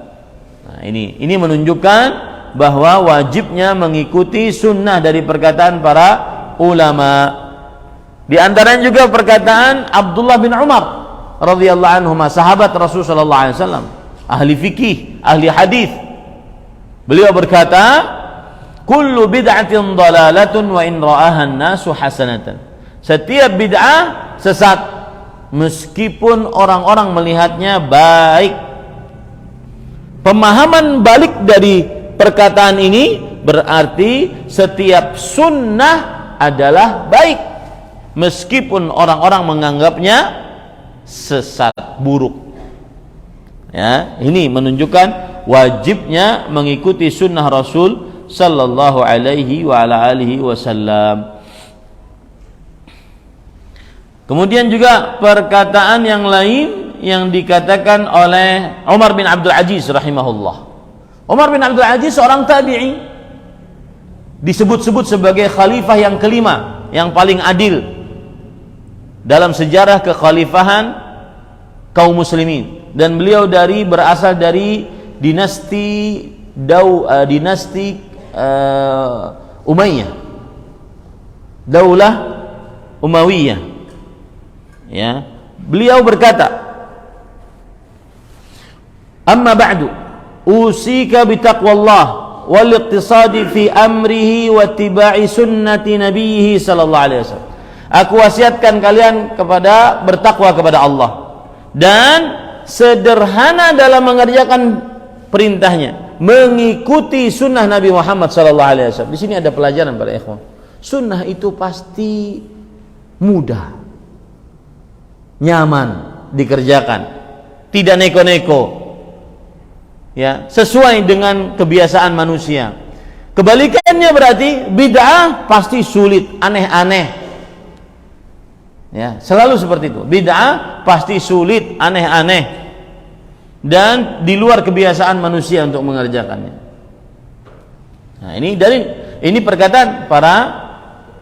Nah, ini menunjukkan bahwa wajibnya mengikuti sunnah dari perkataan para ulama. Di antaranya juga perkataan Abdullah bin Umar radhiyallahu anhu, sahabat Rasul sallallahu alaihi wasallam, ahli fikih, ahli hadis. Beliau berkata, kullu bid'atin dhalalatun wa in ra'aha an-nasu hasanatan. Setiap bid'ah sesat meskipun orang-orang melihatnya baik. Pemahaman balik dari perkataan ini berarti setiap sunnah adalah baik meskipun orang-orang menganggapnya sesat, buruk. Ya, ini menunjukkan wajibnya mengikuti sunnah Rasul sallallahu alaihi wa ala alihi wasallam. Kemudian juga perkataan yang lain yang dikatakan oleh Umar bin Abdul Aziz rahimahullah. Umar bin Abdul Aziz seorang tabi'i, disebut-sebut sebagai khalifah yang kelima, yang paling adil dalam sejarah kekhalifahan kaum muslimin, dan beliau berasal dari dinasti Umayyah, Daulah Umayyah. Ya, beliau berkata, "Amma ba'du, usika bitaqwallah wal iqtisadi fi amrihi wa ittiba'i sunnati nabiyhi sallallahu alaihi wasallam." Aku wasiatkan kalian kepada bertakwa kepada Allah dan sederhana dalam mengerjakan perintahnya, mengikuti sunnah Nabi Muhammad sallallahu alaihi wasallam. Di sini ada pelajaran para ikhwan. Sunnah itu pasti mudah, nyaman dikerjakan, tidak neko-neko, ya, sesuai dengan kebiasaan manusia. Kebalikannya berarti bid'ah pasti sulit, aneh-aneh, ya, selalu seperti itu. Bid'ah pasti sulit, aneh-aneh, dan di luar kebiasaan manusia untuk mengerjakannya. Nah, ini perkataan para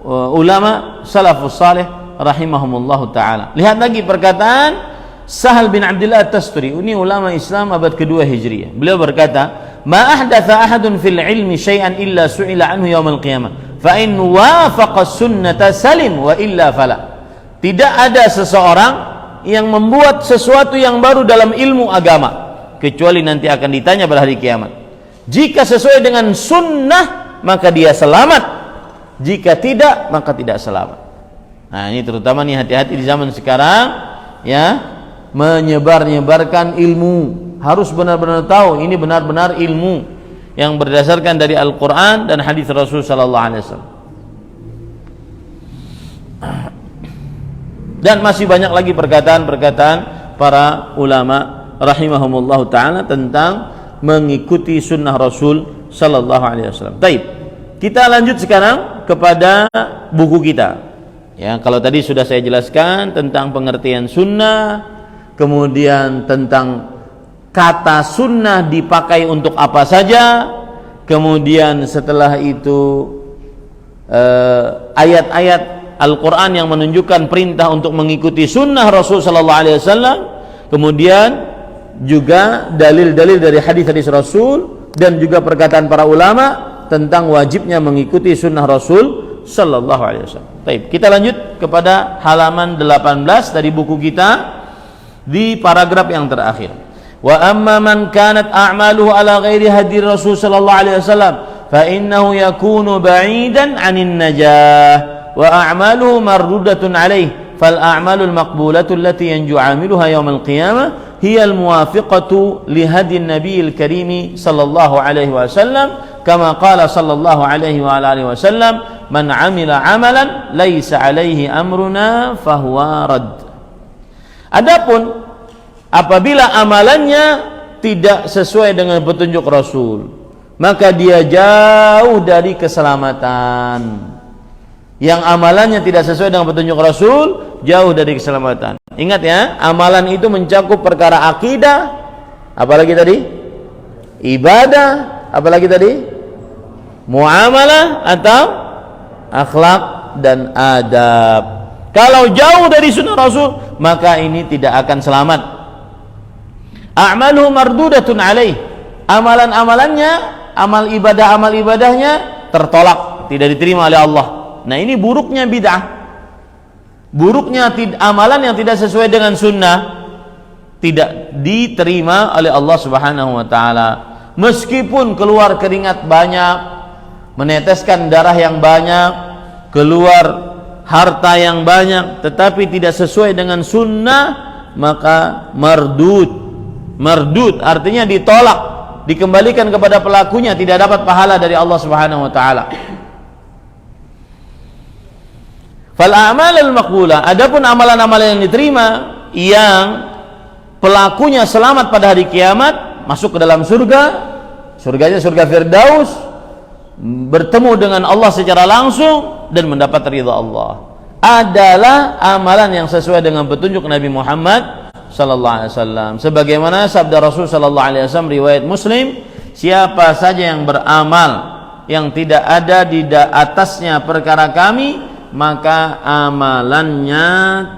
ulama salafus salih rahimahumullahu ta'ala. Lihat lagi perkataan Sahal bin Abdullah At-Tasturi, ini ulama Islam abad kedua Hijriyah. Beliau berkata, "Ma ahdatha ahadun fil ilmi syai'an illa su'ila anhu yaumil qiyamah, fa in wafaqa sunnata salim wa illa fala." Tidak ada seseorang yang membuat sesuatu yang baru dalam ilmu agama, kecuali nanti akan ditanya pada hari kiamat. Jika sesuai dengan sunnah, maka dia selamat. Jika tidak, maka tidak selamat. Nah, ini terutama nih, hati-hati di zaman sekarang, ya, menyebarkan ilmu. Harus benar-benar tahu ini benar-benar ilmu yang berdasarkan dari Al-Quran dan hadis Rasul sallallahu alaihi wasallam. Dan masih banyak lagi perkataan-perkataan para ulama rahimahumullah ta'ala tentang mengikuti sunnah Rasul sallallahu alaihi wasallam. Baik, kita lanjut sekarang kepada buku kita. Ya, kalau tadi sudah saya jelaskan tentang pengertian sunnah, kemudian tentang kata sunnah dipakai untuk apa saja, kemudian setelah itu ayat-ayat Al-Quran yang menunjukkan perintah untuk mengikuti sunnah Rasul sallallahu alaihi wasallam, kemudian juga dalil-dalil dari hadis-hadis Rasul, dan juga perkataan para ulama tentang wajibnya mengikuti sunnah Rasul sallallahu alaihi wasallam. Baik, kita lanjut kepada halaman 18 dari buku kita di paragraf yang terakhir. Wa amma man kanat a'maluhu ala ghairi hadi Rasul sallallahu alaihi wasallam fa innahu yakunu ba'idan 'anil najah wa a'maluhu mardudatun alaihi fal a'malul maqbulatu allati yanju 'amiluha yaumil qiyamah hiya al muwafiqatu li hadi an-nabiyil karim sallallahu alaihi wasallam kama qala sallallahu alaihi wa alihi wasallam man 'amila 'amalan laisa 'alaihi amruna fahuwa rad. Adapun apabila amalannya tidak sesuai dengan petunjuk Rasul, maka dia jauh dari keselamatan. Yang amalannya tidak sesuai dengan petunjuk Rasul, jauh dari keselamatan. Ingat ya, amalan itu mencakup perkara akidah, apalagi tadi? Ibadah, apalagi tadi? Muamalah atau akhlak dan adab. Kalau jauh dari sunnah Rasul, maka ini tidak akan selamat. A'maluhu mardudatun alaih. Amalan-amalannya, amal ibadahnya tertolak, tidak diterima oleh Allah. Nah, ini buruknya bid'ah. Buruknya amalan yang tidak sesuai dengan sunnah tidak diterima oleh Allah Subhanahu wa taala. Meskipun keluar keringat banyak, meneteskan darah yang banyak, keluar harta yang banyak, tetapi tidak sesuai dengan sunnah, maka mardud artinya ditolak, dikembalikan kepada pelakunya, tidak dapat pahala dari Allah Subhanahu wa taala. Fal a'malul maqbulah, adapun amalan-amalan yang diterima yang pelakunya selamat pada hari kiamat, masuk ke dalam surga, surganya surga Firdaus, bertemu dengan Allah secara langsung dan mendapat ridha Allah, adalah amalan yang sesuai dengan petunjuk Nabi Muhammad sallallahu alaihi wasallam. Sebagaimana sabda Rasul sallallahu alaihi wasallam riwayat Muslim, siapa saja yang beramal yang tidak ada di atasnya perkara kami, maka amalannya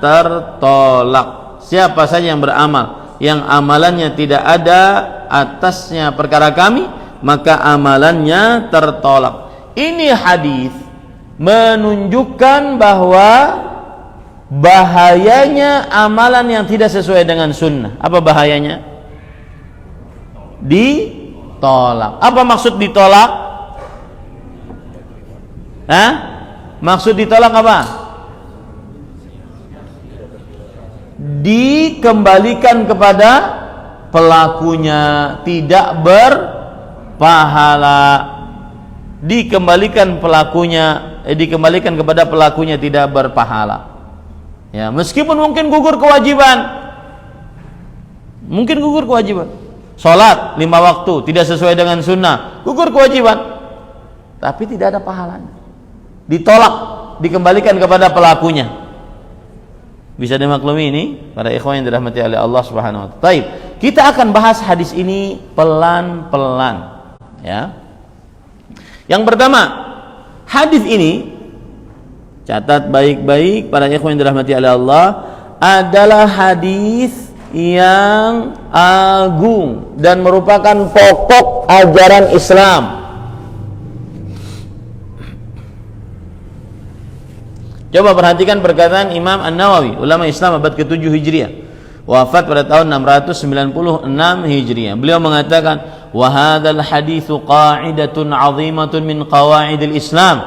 tertolak. Siapa saja yang beramal yang amalannya tidak ada atasnya perkara kami, maka amalannya tertolak. Ini hadis menunjukkan bahwa bahayanya amalan yang tidak sesuai dengan sunnah. Apa bahayanya? Ditolak. Apa maksud ditolak? Hah? Maksud ditolak apa? Dikembalikan kepada pelakunya, tidak berpahala. Dikembalikan kepada pelakunya, tidak berpahala. Ya, meskipun mungkin gugur kewajiban. Salat 5 waktu tidak sesuai dengan sunnah, gugur kewajiban, tapi tidak ada pahalanya. Ditolak, dikembalikan kepada pelakunya. Bisa dimaklumi ini para ikhwan yang dirahmati oleh Allah Subhanahu wa taala. Baik, kita akan bahas hadis ini pelan-pelan, ya. Yang pertama, hadis ini, catat baik-baik para ikhwan yang dirahmati oleh Allah, adalah hadis yang agung dan merupakan pokok ajaran Islam. Coba perhatikan perkataan Imam An-Nawawi, ulama Islam abad ke-7 Hijriah, wafat pada tahun 696 Hijriah. Beliau mengatakan, wa hadzal haditsu qa'idatun 'azimatun min qawa'idil Islam.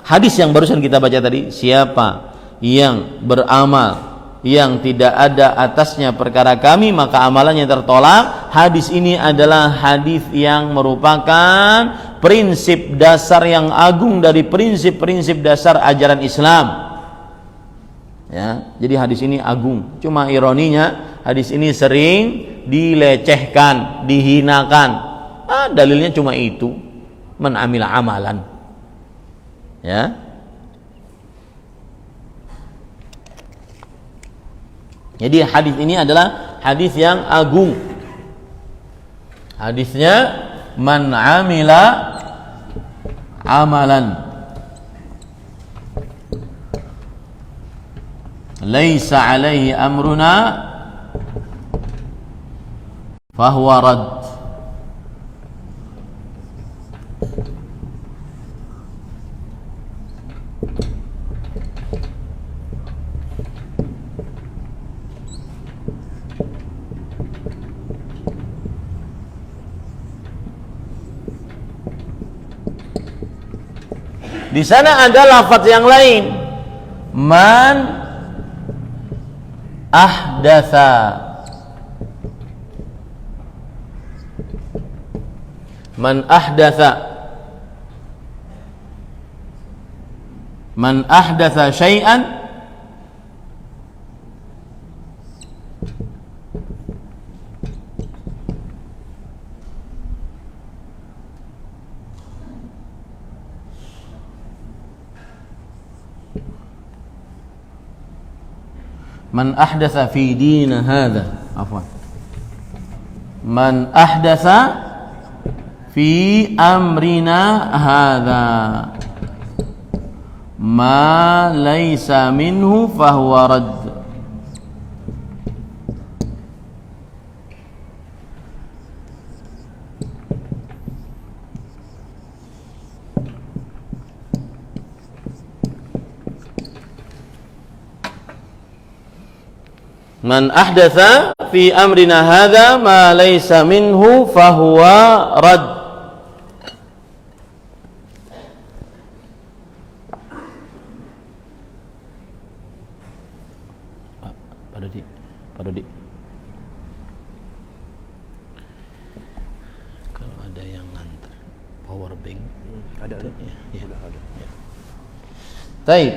Hadis yang barusan kita baca tadi, siapa yang beramal yang tidak ada atasnya perkara kami, maka amalannya tertolak. Hadis ini adalah hadis yang merupakan prinsip dasar yang agung dari prinsip-prinsip dasar ajaran Islam. Ya, jadi hadis ini agung. Cuma ironinya, hadis ini sering dilecehkan, dihinakan. Dalilnya cuma itu, man amila amalan. Ya. Jadi hadis ini adalah hadis yang agung. Hadisnya man amila amalan laisa alaihi amruna fahuwa rad. Di sana ada lafaz yang lain, man ahdatsa, man ahdatsa syai'an man ahdatsa fi dina hadza, afwan, man ahdatsa fi amrina hadza ma laisa minhu fahuwa radd. Man ahdatsa fi amrina hadza ma laysa minhu fahuwa rad. Pak Dodi. Kalau ada yang nganter power bank ada ya. Ya. Baik.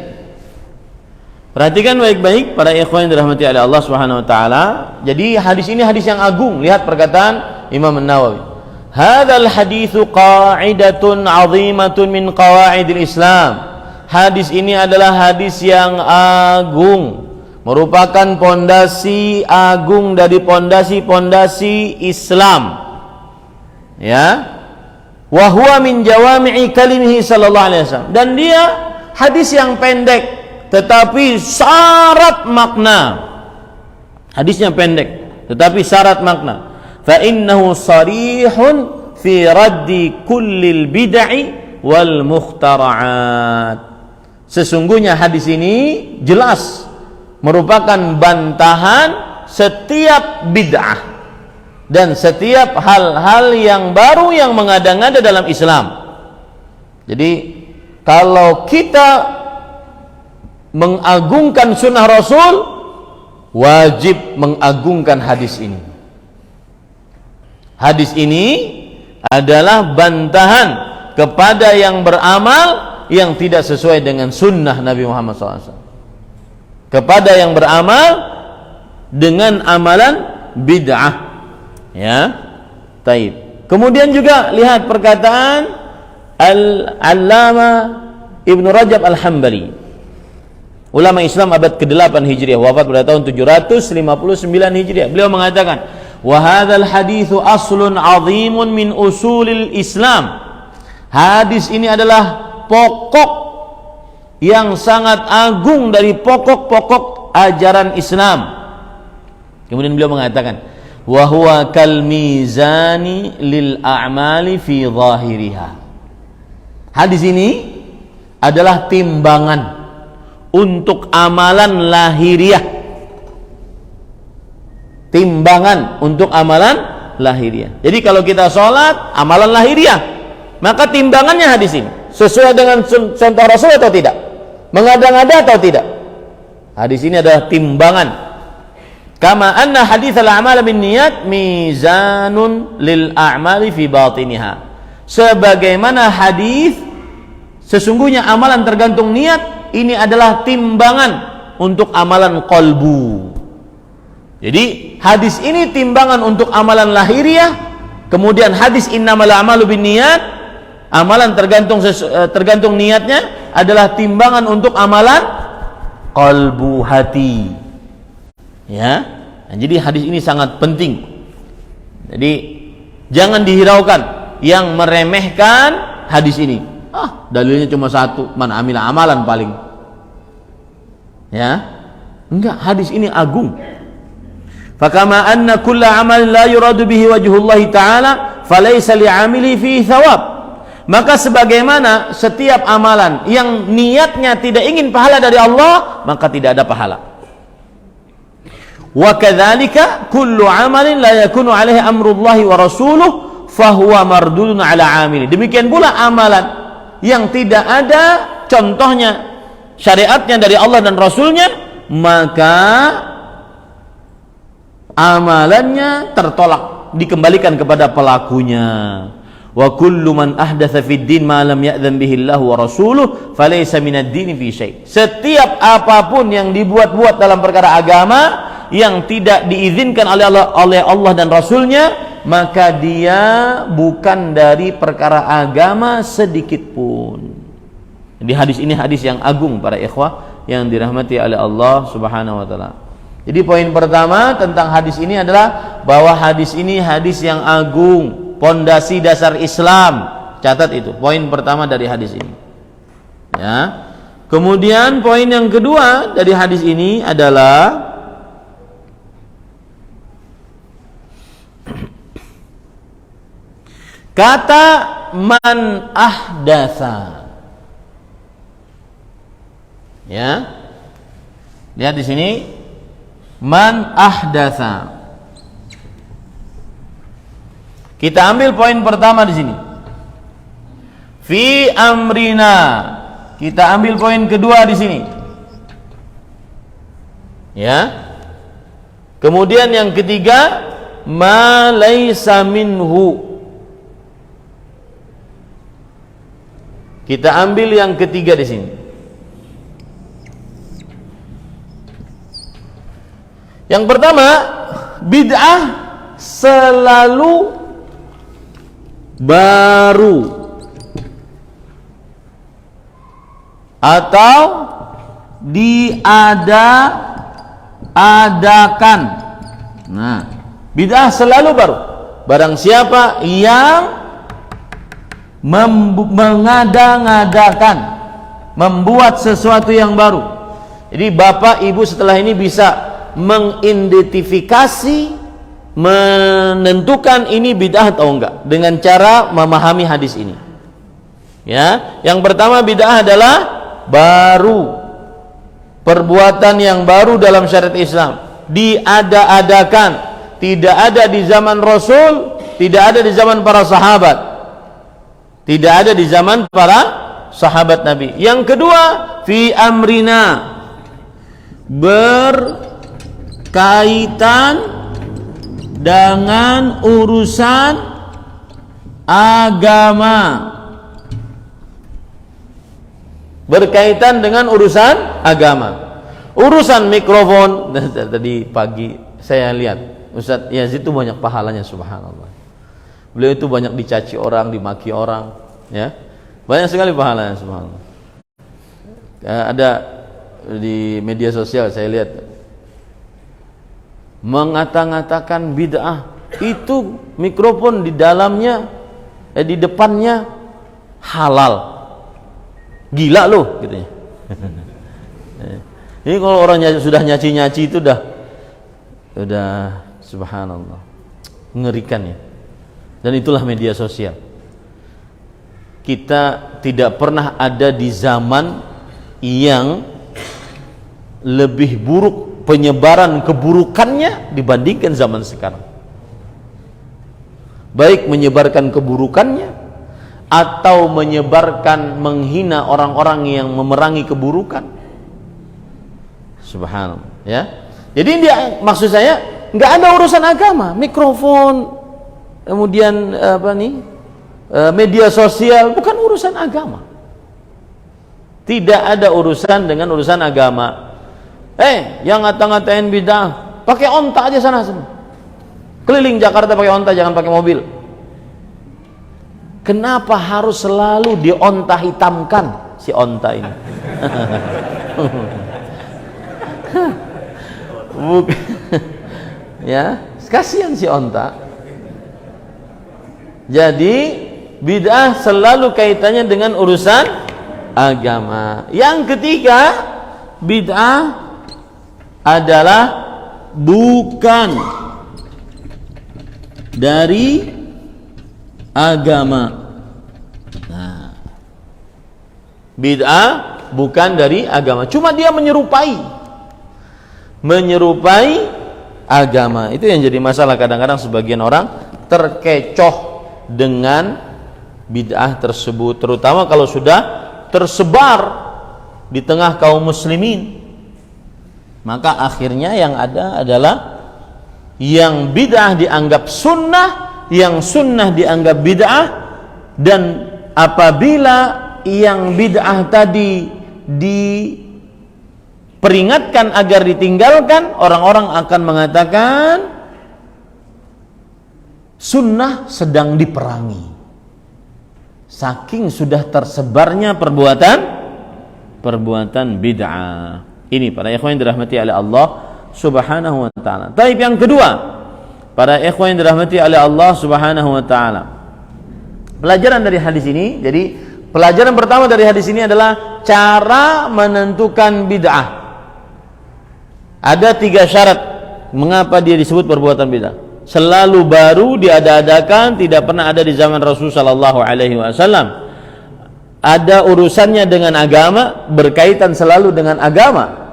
Perhatikan baik-baik para ikhwan yang dirahmati oleh Allah Subhanahu wa taala. Jadi hadis ini hadis yang agung. Lihat perkataan Imam An-Nawawi. Hadzal haditsu qa'idatun 'azimatun min qawa'idil Islam. Hadis ini adalah hadis yang agung, merupakan pondasi agung dari pondasi-pondasi Islam. Ya. Wa huwa min jawami'i kalimihi sallallahu alaihi wasallam. Dan dia hadis yang pendek tetapi syarat makna. Hadisnya pendek tetapi syarat makna. Fa innahu sarihun fi raddi kullil bid'i wal mukhtara'at. Sesungguhnya hadis ini jelas merupakan bantahan setiap bid'ah dan setiap hal-hal yang baru yang mengada-ngada dalam Islam. Jadi kalau kita mengagungkan sunnah Rasul, wajib mengagungkan hadis ini. Hadis ini adalah bantahan kepada yang beramal yang tidak sesuai dengan sunnah Nabi Muhammad SAW, kepada yang beramal dengan amalan bid'ah. Ya, taib. Kemudian juga lihat perkataan Al-Allamah Ibnu Rajab Al-Hambali, ulama Islam abad ke-8 Hijriah, wafat pada tahun 759 Hijriah. Beliau mengatakan, "Wa hadzal haditsu aslun 'azimun min usulil Islam." Hadis ini adalah pokok yang sangat agung dari pokok-pokok ajaran Islam. Kemudian beliau mengatakan, wa huwa kal mizani lil a'mali fi zahiriha. Hadis ini adalah timbangan untuk amalan lahiriah. Timbangan untuk amalan lahiriah. Jadi kalau kita sholat, amalan lahiriah, maka timbangannya hadis ini sesuai dengan contoh Rasul atau tidak, mengada-ngada atau tidak. Hadis ini adalah timbangan. Kama anna haditsal a'mal bin niyat mizanun lil a'mali fi batiniha. Sebagaimana hadis sesungguhnya amalan tergantung niat, ini adalah timbangan untuk amalan qalbu. Jadi hadis ini timbangan untuk amalan lahiriah. Kemudian hadis innamal a'malu bin niyat, amalan tergantung niatnya, adalah timbangan untuk amalan qalbu, hati. Ya, nah, jadi hadis ini sangat penting. Jadi jangan dihiraukan yang meremehkan hadis ini. Dalilnya cuma satu, man amila amalan paling. Ya, enggak, hadis ini agung. Fakama anna kulla amalin la yuradu bihi wajhullah ta'ala, falaysa li'amili fi thawab. Maka sebagaimana setiap amalan yang niatnya tidak ingin pahala dari Allah, maka tidak ada pahala. Wa kadzalika kullu amalin la yakunu alaihi amrullahi wa rasuluh fahuwa mardudun ala amili. Demikian pula amalan yang tidak ada contohnya, syariatnya dari Allah dan Rasulnya, maka amalannya tertolak, dikembalikan kepada pelakunya. Wa kullu man ahdatsa fid din ma lam ya'dzan bihi Allah wa rasuluh falaysa minad din fi syai'. Setiap apapun yang dibuat-buat dalam perkara agama yang tidak diizinkan oleh Allah dan Rasulnya, maka dia bukan dari perkara agama sedikit pun. Jadi hadis ini hadis yang agung para ikhwah yang dirahmati oleh Allah Subhanahu wa taala. Jadi poin pertama tentang hadis ini adalah bahwa hadis ini hadis yang agung, pondasi dasar Islam. Catat itu, poin pertama dari hadis ini. Ya. Kemudian poin yang kedua dari hadis ini adalah kata man ahdatsa. Ya. Lihat di sini, man ahdatsa. Kita ambil poin pertama di sini. Fi amrina. Kita ambil poin kedua di sini. Ya. Kemudian yang ketiga, ma laisa minhu. Kita ambil yang ketiga di sini. Yang pertama, bid'ah selalu baru atau adakan. Nah, bid'ah selalu baru. Barang siapa yang mengada-ngadakan, membuat sesuatu yang baru. Jadi bapak ibu setelah ini bisa mengidentifikasi, menentukan ini bid'ah atau enggak dengan cara memahami hadis ini. Ya, yang pertama bid'ah adalah baru, perbuatan yang baru dalam syariat Islam, diada-adakan, tidak ada di zaman Rasul, tidak ada di zaman para sahabat, tidak ada di zaman para sahabat Nabi. Yang kedua, fi amrina, berkaitan dengan urusan agama. Berkaitan dengan urusan agama. Urusan mikrofon, tadi pagi saya lihat Ustaz Yazid itu banyak pahalanya, subhanallah. Beliau itu banyak dicaci orang, dimaki orang, ya. Banyak sekali pahalanya, subhanallah. Ada di media sosial saya lihat mengata-ngatakan bid'ah itu mikrofon di dalamnya, di depannya halal. Gila loh, gitu ya. Ini kalau orang sudah nyaci-nyaci itu udah subhanallah, mengerikan ya. Dan itulah media sosial. Kita tidak pernah ada di zaman yang lebih buruk penyebaran keburukannya dibandingkan zaman sekarang. Baik menyebarkan keburukannya atau menyebarkan, menghina orang-orang yang memerangi keburukan. Subhanallah, ya. Jadi dia, maksud saya, nggak ada urusan agama, mikrofon, kemudian media sosial, bukan urusan agama. Tidak ada urusan dengan urusan agama. Yang ngata-ngatain bid'ah, pakai onta aja sana. Keliling Jakarta pakai onta, jangan pakai mobil. Kenapa harus selalu dionta hitamkan si onta ini? Ya, kasihan si onta. Jadi bid'ah selalu kaitannya dengan urusan agama. Yang ketiga, bid'ah adalah bukan dari agama. Nah, bid'ah bukan dari agama, cuma dia menyerupai agama. Itu yang jadi masalah, kadang-kadang sebagian orang terkecoh dengan bid'ah tersebut, terutama kalau sudah tersebar di tengah kaum muslimin. Maka akhirnya yang ada adalah yang bid'ah dianggap sunnah, yang sunnah dianggap bid'ah, dan apabila yang bid'ah tadi diperingatkan agar ditinggalkan, orang-orang akan mengatakan sunnah sedang diperangi. Saking sudah tersebarnya perbuatan bid'ah. Ini para ikhwan yang dirahmati oleh Allah Subhanahu wa taala. Taib yang kedua, para ikhwan yang dirahmati oleh Allah Subhanahu wa taala. Pelajaran dari hadis ini, jadi pelajaran pertama dari hadis ini adalah cara menentukan bid'ah. Ada 3 syarat mengapa dia disebut perbuatan bid'ah. Selalu baru, diada-adakan, tidak pernah ada di zaman Rasul sallallahu alaihi wasallam. Ada urusannya dengan agama, berkaitan selalu dengan agama.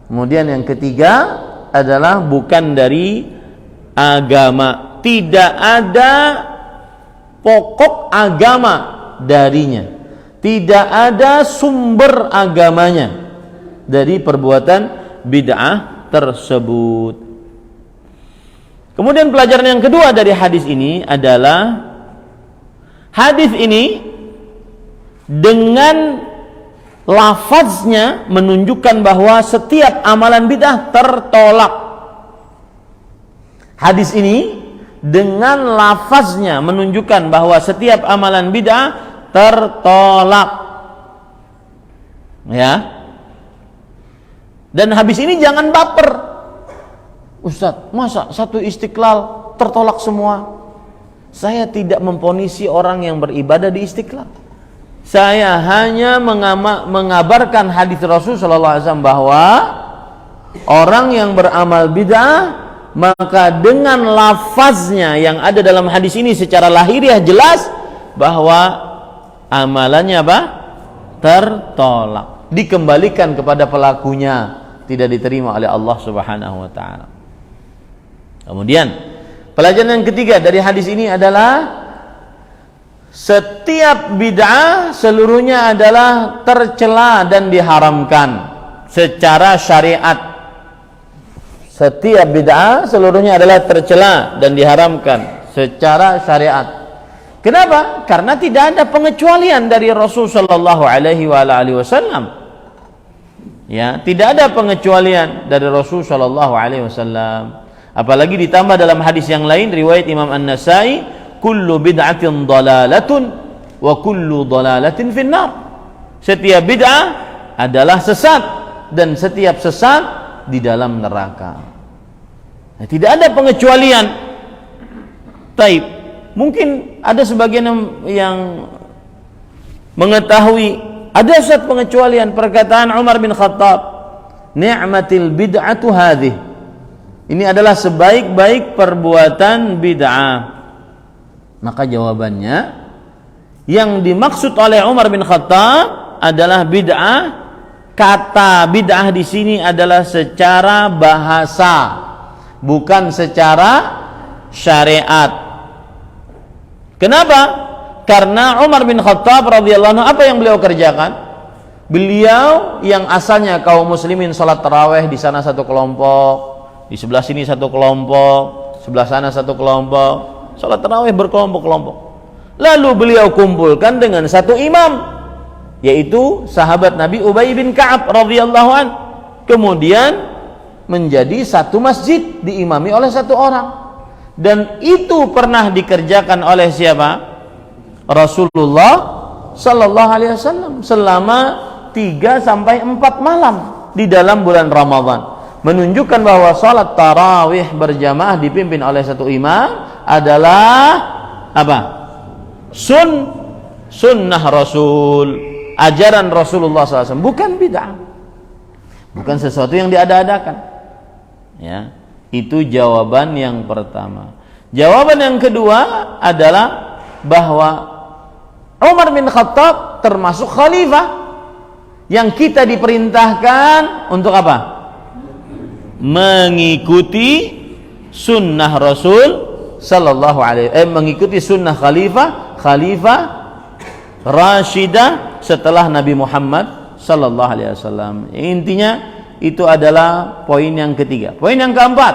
Kemudian yang ketiga adalah bukan dari agama, tidak ada pokok agama darinya, tidak ada sumber agamanya dari perbuatan bid'ah tersebut. Kemudian pelajaran yang kedua dari hadis ini adalah hadis ini dengan lafaznya menunjukkan bahwa setiap amalan bid'ah tertolak. Hadis ini dengan lafaznya menunjukkan bahwa setiap amalan bid'ah tertolak. Ya. Dan habis ini jangan baper. Ustadz, masa satu Istiqlal tertolak semua? Saya tidak memponisi orang yang beribadah di Istiqlal. Saya hanya mengabarkan hadis Rasul sallallahu alaihi wasallam bahwa orang yang beramal bid'ah, maka dengan lafaznya yang ada dalam hadis ini secara lahiriah jelas bahwa amalannya apa? Tertolak, dikembalikan kepada pelakunya, tidak diterima oleh Allah Subhanahu wa taala. Kemudian pelajaran yang ketiga dari hadis ini adalah setiap bid'ah seluruhnya adalah tercela dan diharamkan secara syariat. Setiap bid'ah seluruhnya adalah tercela dan diharamkan secara syariat. Kenapa? Karena tidak ada pengecualian dari Rasul sallallahu alaihi wasallam. Ya, tidak ada pengecualian dari Rasul sallallahu alaihi wasallam. Apalagi ditambah dalam hadis yang lain riwayat Imam An-Nasai, kullu bid'atin dhalalatun wa kullu dhalalatin finnar. Setiap bid'ah adalah sesat dan setiap sesat di dalam neraka. Nah, tidak ada pengecualian. Taib. Mungkin ada sebagian yang mengetahui ada satu pengecualian perkataan Umar bin Khattab, ni'matil bid'atu hadhihi. Ini adalah sebaik-baik perbuatan bid'ah. Maka jawabannya, yang dimaksud oleh Umar bin Khattab adalah bid'ah. Kata bid'ah di sini adalah secara bahasa, bukan secara syariat. Kenapa? Karena Umar bin Khattab radhiyallahu anhu, apa yang beliau kerjakan? Beliau yang asalnya kaum muslimin salat tarawih di sana satu kelompok, di sebelah sini satu kelompok, sebelah sana satu kelompok, salat tarawih berkelompok-kelompok. Lalu beliau kumpulkan dengan satu imam, yaitu sahabat Nabi Ubay bin Ka'ab radhiyallahu an. Kemudian menjadi satu masjid diimami oleh satu orang. Dan itu pernah dikerjakan oleh siapa? Rasulullah sallallahu alaihi wasallam selama 3 sampai 4 malam di dalam bulan Ramadan. Menunjukkan bahwa salat tarawih berjamaah dipimpin oleh satu imam adalah apa? Sunnah Rasul, ajaran Rasulullah SAW, bukan bid'ah, bukan sesuatu yang diada-adakan. Ya, itu jawaban yang pertama. Jawaban yang kedua adalah bahwa Umar bin Khattab termasuk khalifah yang kita diperintahkan untuk apa? Mengikuti sunnah Rasul sallallahu alaihi mengikuti sunnah khalifah Rashidah setelah Nabi Muhammad sallallahu alaihi wasallam. Intinya itu adalah poin yang ketiga. Poin yang keempat,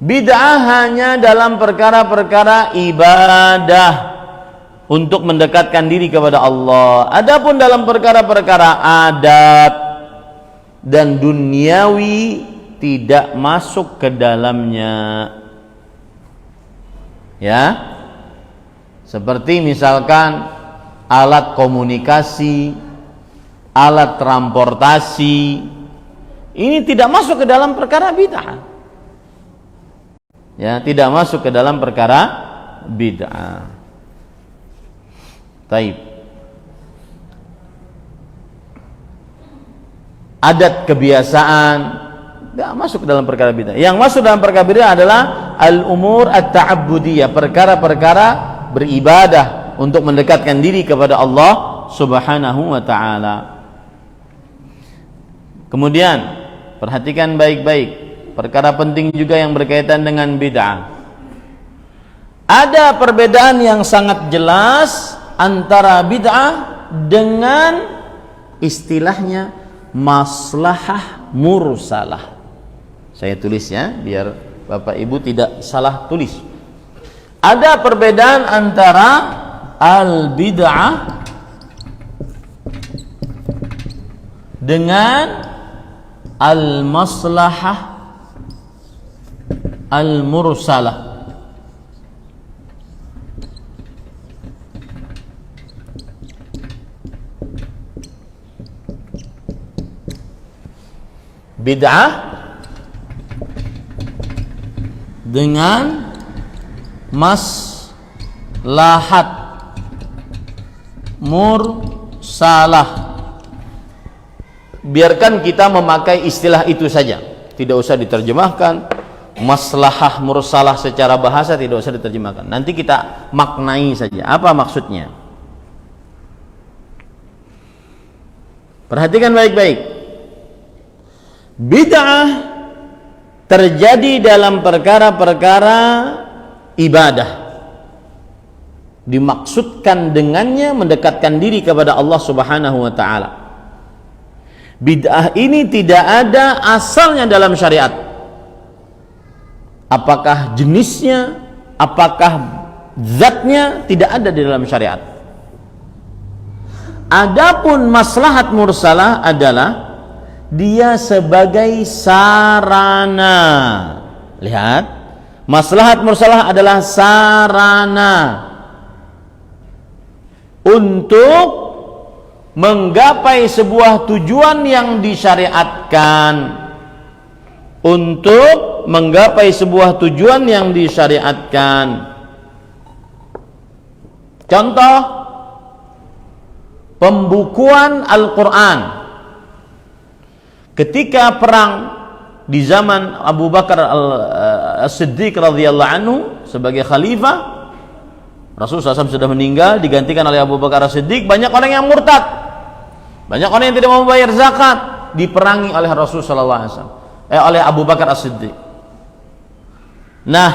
bid'ah hanya dalam perkara-perkara ibadah untuk mendekatkan diri kepada Allah. Adapun dalam perkara-perkara adat dan duniawi tidak masuk ke dalamnya. Ya. Seperti misalkan alat komunikasi, alat transportasi, ini tidak masuk ke dalam perkara bid'ah. Ya, tidak masuk ke dalam perkara bid'ah. Taib. Adat kebiasaan tidak masuk ke dalam perkara bid'ah. Yang masuk dalam perkara bid'ah adalah al-umur at-ta'abbudiyah, perkara-perkara beribadah untuk mendekatkan diri kepada Allah Subhanahu wa taala. Kemudian perhatikan baik-baik perkara penting juga yang berkaitan dengan bid'ah. Ada perbedaan yang sangat jelas antara bid'ah dengan istilahnya maslahah mursalah. Saya tulis ya, biar Bapak Ibu tidak salah tulis. Ada perbedaan antara al-bid'ah dengan al-maslahah al-mursalah. bid'ah dengan maslahat mursalah. Biarkan kita memakai istilah itu saja, tidak usah diterjemahkan. Maslahah mursalah secara bahasa tidak usah diterjemahkan, nanti kita maknai saja apa maksudnya. Perhatikan baik-baik. Bid'ah terjadi dalam perkara-perkara ibadah, dimaksudkan dengannya mendekatkan diri kepada Allah Subhanahu wa ta'ala. Bid'ah ini tidak ada asalnya dalam syariat. Apakah jenisnya, apakah zatnya, tidak ada di dalam syariat. Adapun maslahat mursalah adalah dia sebagai sarana. Lihat, maslahat mursalah adalah sarana untuk menggapai sebuah tujuan yang disyariatkan, untuk menggapai sebuah tujuan yang disyariatkan. Contoh, pembukuan Al-Quran. Ketika perang di zaman Abu Bakar As-Siddiq radhiyallahu anhu sebagai khalifah, Rasulullah SAW sudah meninggal, digantikan oleh Abu Bakar As-Siddiq. Banyak orang yang murtad, banyak orang yang tidak mau membayar zakat, diperangi oleh Rasulullah SAW, oleh Abu Bakar As-Siddiq. Nah,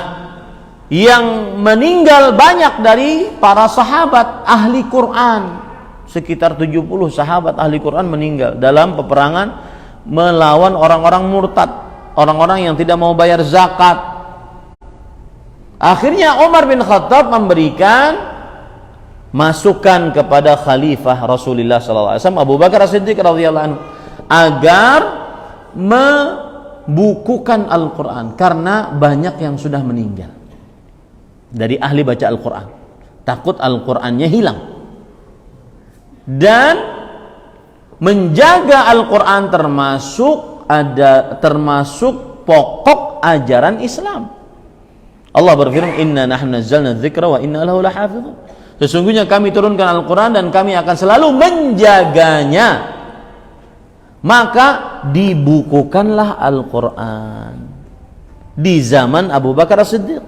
yang meninggal banyak dari para sahabat ahli Quran, sekitar 70 sahabat ahli Quran meninggal dalam peperangan melawan orang-orang murtad, orang-orang yang tidak mau bayar zakat. Akhirnya Umar bin Khattab memberikan masukan kepada Khalifah Rasulullah SAW Abu Bakar As-Siddiq radhiyallahu anhu agar membukukan Al-Quran, karena banyak yang sudah meninggal dari ahli baca Al-Quran, takut Al-Qurannya hilang. Dan menjaga Al-Quran termasuk pokok ajaran Islam. Allah berfirman, inna nahnu nazzalna dzikra wa inna lahu lahafizun. Sesungguhnya kami turunkan Al-Quran dan kami akan selalu menjaganya. Maka dibukukanlah Al-Quran di zaman Abu Bakar As-Siddiq.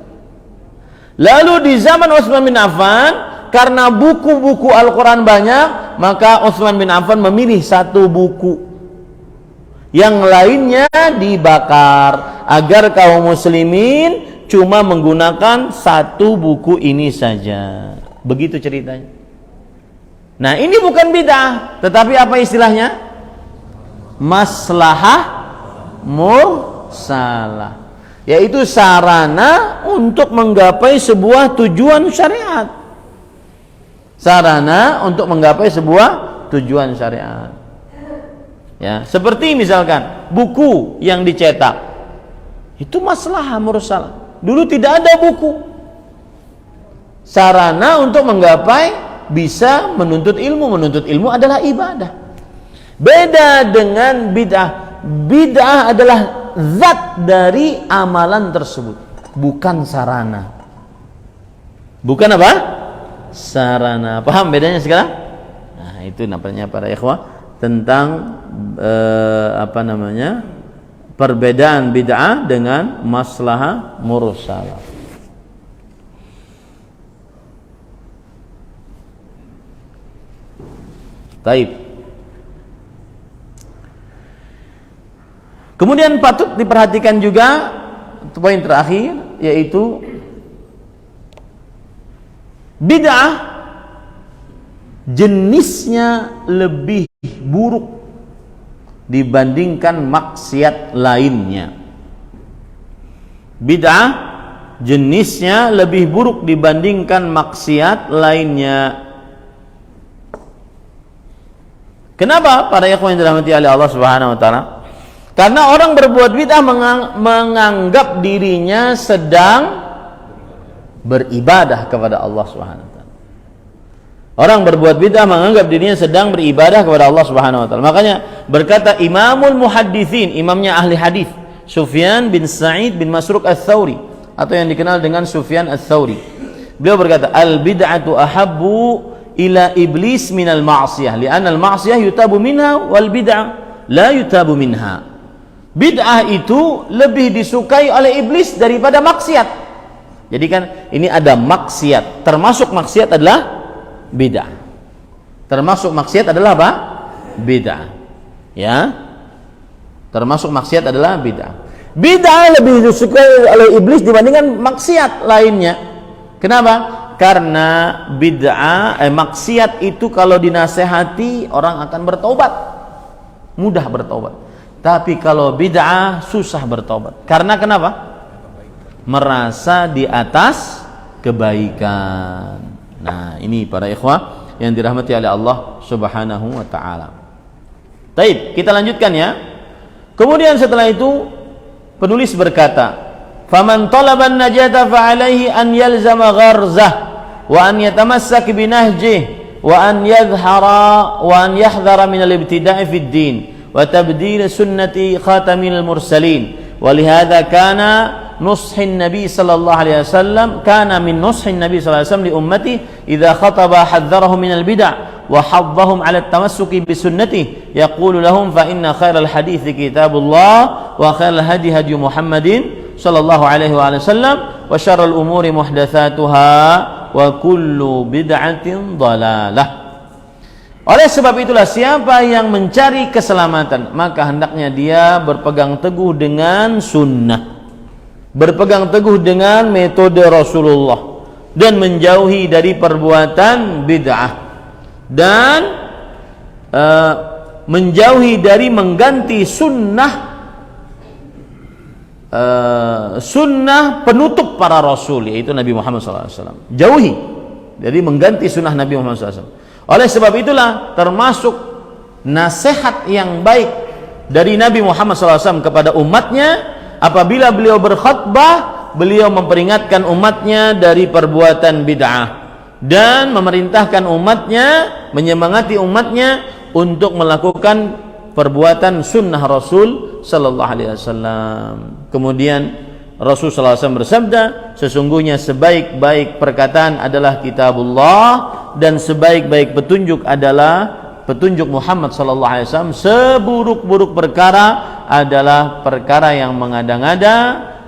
Lalu di zaman Utsman bin Affan, karena buku-buku Al-Quran banyak, maka Utsman bin Affan memilih satu buku, yang lainnya dibakar agar kaum muslimin cuma menggunakan satu buku ini saja. Begitu ceritanya. Nah, ini bukan bid'ah, tetapi apa istilahnya? Maslahah mursalah, yaitu sarana untuk menggapai sebuah tujuan syariat. Sarana untuk menggapai sebuah tujuan syariat. Ya, seperti misalkan buku yang dicetak, itu maslahah mursalah. Dulu tidak ada buku. Sarana untuk menggapai bisa menuntut ilmu. Menuntut ilmu adalah ibadah. Beda dengan bid'ah. Bid'ah adalah zat dari amalan tersebut, bukan sarana. Bukan apa? Sarana. Paham bedanya sekarang? Nah, itu namanya para ikhwah tentang perbedaan bid'ah dengan maslahah mursalah. Baik. Kemudian patut diperhatikan juga poin terakhir, yaitu bid'ah jenisnya lebih buruk dibandingkan maksiat lainnya. Bid'ah jenisnya lebih buruk dibandingkan maksiat lainnya. Kenapa? Para ikhwan yang dirahmati oleh Allah Subhanahu wa taala. Karena orang berbuat bid'ah menganggap dirinya sedang beribadah kepada Allah Subhanahu wa taala. Orang berbuat bid'ah menganggap dirinya sedang beribadah kepada Allah Subhanahu wa taala. Makanya berkata Imamul Muhadditsin, imamnya ahli hadis, Sufyan bin Sa'id bin Masruq Ats-Tsauri, atau yang dikenal dengan Sufyan Ats-Tsauri. Beliau berkata, "Al bid'atu ahabbu ila iblis minal ma'siyah, li'anna al ma'siyah yutabu minha wal bid'ah la yutabu minha." Bid'ah itu lebih disukai oleh iblis daripada maksiat. Jadi kan ini ada maksiat, termasuk maksiat adalah bid'ah. Termasuk maksiat adalah apa? Bid'ah. Ya. Termasuk maksiat adalah bid'ah. Bid'ah lebih disukai oleh iblis dibandingkan maksiat lainnya. Kenapa? Karena bid'ah, maksiat itu kalau dinasehati orang akan bertobat, mudah bertobat. Tapi kalau bid'ah susah bertobat. Karena kenapa? Merasa di atas kebaikan. Nah, ini para ikhwah yang dirahmati oleh Allah Subhanahu wa taala. Baik, kita lanjutkan ya. Kemudian setelah itu penulis berkata, "Faman talaba an-najata fa 'alaihi an yalzama gharzah wa an yatamassak bi nahjihi wa an yadhhara wa an yahdhara min al-ibtida'i fid din wa tabdil sunnati khatamil mursalin." Walihada kana نصح النبي صلى الله عليه وسلم كان من نصح النبي صلى الله عليه وسلم لأمته إذا خطب حذرهم من البدع وحضهم على التمسك بسنته يقول لهم فإن خير الحديث كتاب الله وخير الهدي هدي محمد صلى الله عليه وسلم وشر الأمور محدثاتها وكل بدعة ضلالة. Oleh sebab itulah siapa yang mencari keselamatan maka hendaknya dia berpegang teguh dengan sunnah, berpegang teguh dengan metode Rasulullah, dan menjauhi dari perbuatan bid'ah, dan menjauhi dari mengganti sunnah penutup para Rasul, yaitu Nabi Muhammad SAW. Jauhi dari mengganti sunnah Nabi Muhammad SAW. Oleh sebab itulah termasuk nasihat yang baik dari Nabi Muhammad SAW kepada umatnya. Apabila beliau berkhutbah, beliau memperingatkan umatnya dari perbuatan bid'ah dan memerintahkan umatnya, menyemangati umatnya untuk melakukan perbuatan sunnah Rasul sallallahu alaihi wasallam. Kemudian Rasul sallallahu alaihi wasallam bersabda, sesungguhnya sebaik-baik perkataan adalah kitabullah dan sebaik-baik petunjuk adalah petunjuk Muhammad sallallahu alaihi wasallam. Seburuk-buruk perkara adalah perkara yang mengada-ngada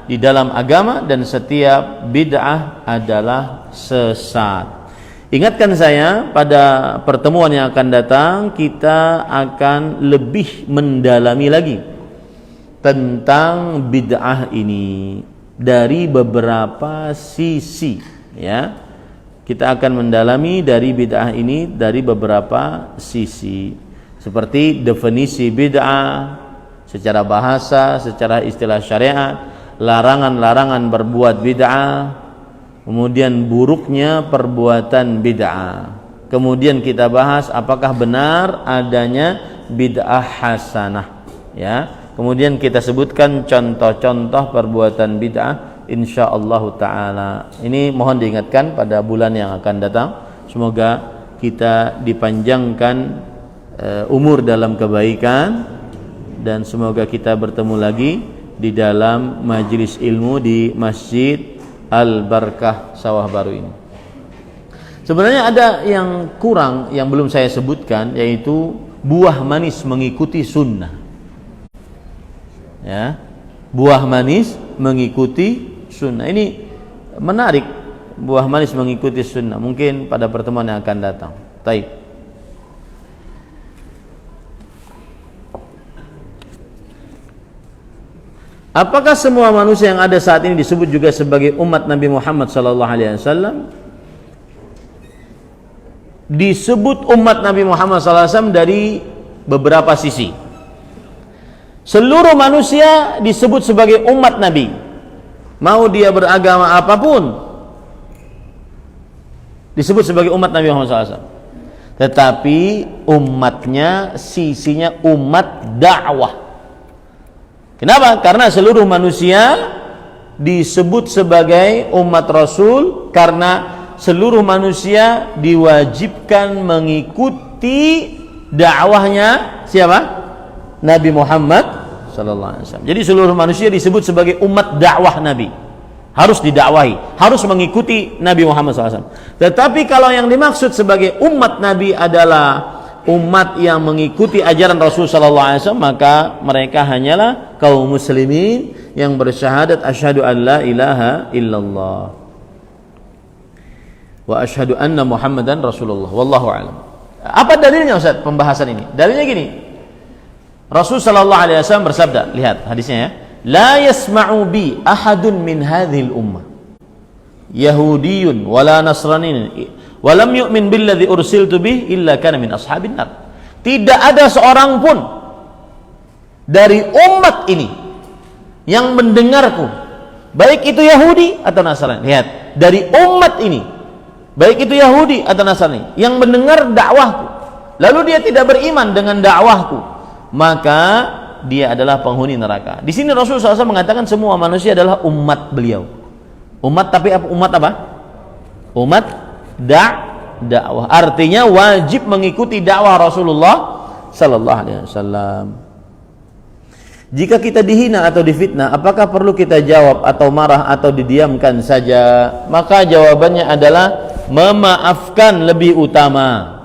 di dalam agama, dan setiap bid'ah adalah sesat. Ingatkan saya, pada pertemuan yang akan datang kita akan lebih mendalami lagi tentang bid'ah ini dari beberapa sisi, ya. Kita akan mendalami dari bid'ah ini dari beberapa sisi, seperti definisi bid'ah secara bahasa, secara istilah syariat, larangan-larangan berbuat bid'ah, kemudian buruknya perbuatan bid'ah. Kemudian kita bahas apakah benar adanya bid'ah hasanah, ya. Kemudian kita sebutkan contoh-contoh perbuatan bid'ah insyaallah taala. Ini mohon diingatkan pada bulan yang akan datang. Semoga kita dipanjangkan umur dalam kebaikan, dan semoga kita bertemu lagi di dalam majelis ilmu di Masjid Al-Barkah Sawah Baru ini. Sebenarnya ada yang kurang yang belum saya sebutkan, yaitu buah manis mengikuti sunnah. Ya, buah manis mengikuti sunnah. Ini menarik, buah manis mengikuti sunnah. Mungkin pada pertemuan yang akan datang. Baik. Apakah semua manusia yang ada saat ini disebut juga sebagai umat Nabi Muhammad SAW? Disebut umat Nabi Muhammad SAW dari beberapa sisi. Seluruh manusia disebut sebagai umat Nabi, mau dia beragama apapun disebut sebagai umat Nabi Muhammad SAW. Tetapi umatnya sisinya umat dakwah. Kenapa? Karena seluruh manusia disebut sebagai umat Rasul karena seluruh manusia diwajibkan mengikuti dakwahnya siapa? Nabi Muhammad sallallahu alaihi wasallam. Jadi seluruh manusia disebut sebagai umat dakwah Nabi. Harus didakwahi, harus mengikuti Nabi Muhammad SAW. Tetapi kalau yang dimaksud sebagai umat Nabi adalah umat yang mengikuti ajaran Rasul SAW, maka mereka hanyalah kaum muslimin yang bersyahadat asyhadu an la ilaha illallah wa asyhadu anna Muhammadan Rasulullah. Wallahu a'lam. Apa dalilnya Ustaz pembahasan ini? Dalilnya gini. Rasul SAW bersabda, lihat hadisnya ya. La yasma'u bi ahadun min hadhil ummah Yahudiyun wala Nasraniyin walam yu'min billadzi ursiltu bih illa kana min ashabin nar. Tidak ada seorang pun dari umat ini yang mendengarku, baik itu Yahudi atau Nasrani. Lihat, dari umat ini, baik itu Yahudi atau Nasrani, yang mendengar dakwahku lalu dia tidak beriman dengan dakwahku, maka dia adalah penghuni neraka. Di sini Rasulullah SAW mengatakan semua manusia adalah umat beliau. Umat, tapi umat apa? Umat dakwah. Artinya wajib mengikuti dakwah Rasulullah sallallahu alaihi wasallam. Jika kita dihina atau difitnah, apakah perlu kita jawab atau marah atau didiamkan saja? Maka jawabannya adalah memaafkan lebih utama.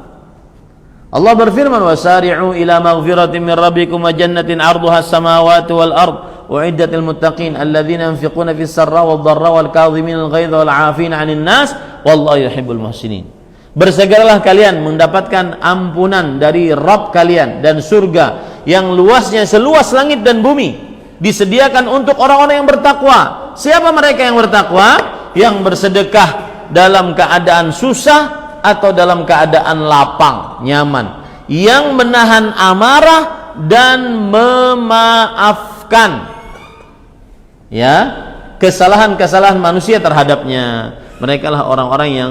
Allah berfirman, wasari'u ila maghfiratin min rabbikum wa jannatin 'arduha as-samawati wal ard u'iddat lil muttaqin alladzina yunfiquna fis sarra wad dharra wal kadhiminal ghaidha wal 'afina 'anil nas wallahu yuhibbul muhsinin. Bersegeralah kalian mendapatkan ampunan dari Rabb kalian dan surga yang luasnya seluas langit dan bumi disediakan untuk orang-orang yang bertakwa. Siapa mereka yang bertakwa? Yang bersedekah dalam keadaan susah atau dalam keadaan lapang, nyaman, yang menahan amarah dan memaafkan ya kesalahan-kesalahan manusia terhadapnya. Mereka lah orang-orang yang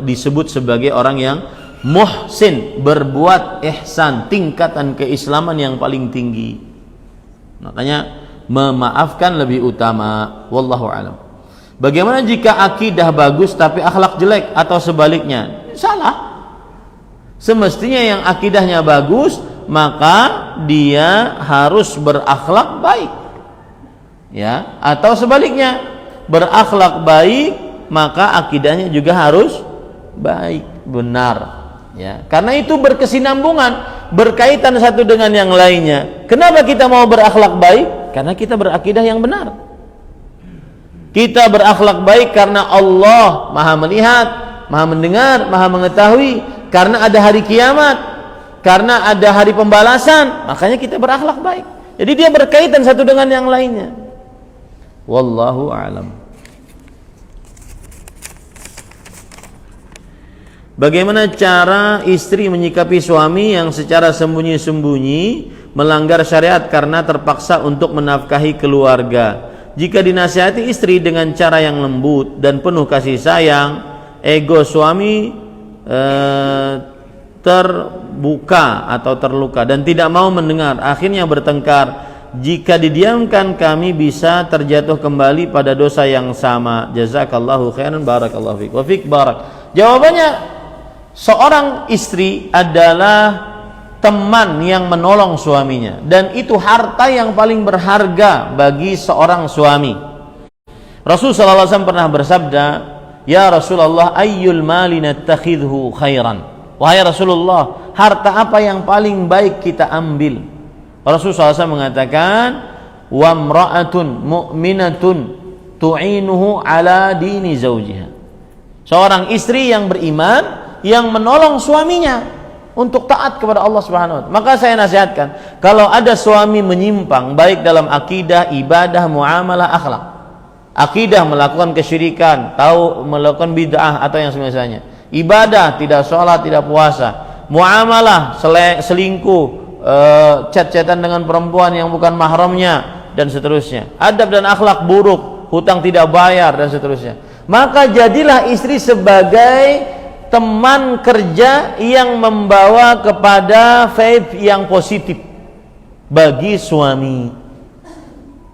disebut sebagai orang yang muhsin, berbuat ihsan, tingkatan keislaman yang paling tinggi. Makanya memaafkan lebih utama. Wallahu a'lam. Bagaimana jika akidah bagus tapi akhlak jelek atau sebaliknya? Salah. Semestinya yang akidahnya bagus maka dia harus berakhlak baik, ya, atau sebaliknya berakhlak baik maka akidahnya juga harus baik, benar, ya. Karena itu berkesinambungan, berkaitan satu dengan yang lainnya. Kenapa kita mau berakhlak baik? Karena kita berakidah yang benar. Kita berakhlak baik karena Allah Maha melihat, Maha mendengar, Maha mengetahui, karena ada hari kiamat, karena ada hari pembalasan, makanya kita berakhlak baik. Jadi dia berkaitan satu dengan yang lainnya. Wallahu a'lam. Bagaimana cara istri menyikapi suami yang secara sembunyi-sembunyi melanggar syariat karena terpaksa untuk menafkahi keluarga? Jika dinasihati istri dengan cara yang lembut dan penuh kasih sayang, ego suami terbuka atau terluka dan tidak mau mendengar, akhirnya bertengkar. Jika didiamkan kami bisa terjatuh kembali pada dosa yang sama. Jazakallahu khairan, barakallahu fiik wa fiik barak. Jawabannya, seorang istri adalah teman yang menolong suaminya, dan itu harta yang paling berharga bagi seorang suami. Rasul sallallahu alaihi wasallam pernah bersabda, "Ya Rasulullah, ayyul mali nattakhidhu khairan?" Wahai Rasulullah, harta apa yang paling baik kita ambil? Rasul sallallahu alaihi wasallam mengatakan, "Wa imra'atun mu'minatun tu'inuhu ala dini zawjiha." Seorang istri yang beriman yang menolong suaminya untuk taat kepada Allah Subhanahu wa taala. Maka saya nasihatkan, kalau ada suami menyimpang baik dalam akidah, ibadah, muamalah, akhlak. Akidah melakukan kesyirikan, tahu melakukan bid'ah atau yang semisalnya. Ibadah tidak sholat, tidak puasa. Muamalah selingkuh, chat-chatan dengan perempuan yang bukan mahramnya dan seterusnya. Adab dan akhlak buruk, hutang tidak bayar dan seterusnya. Maka jadilah istri sebagai teman kerja yang membawa kepada vibe yang positif bagi suami,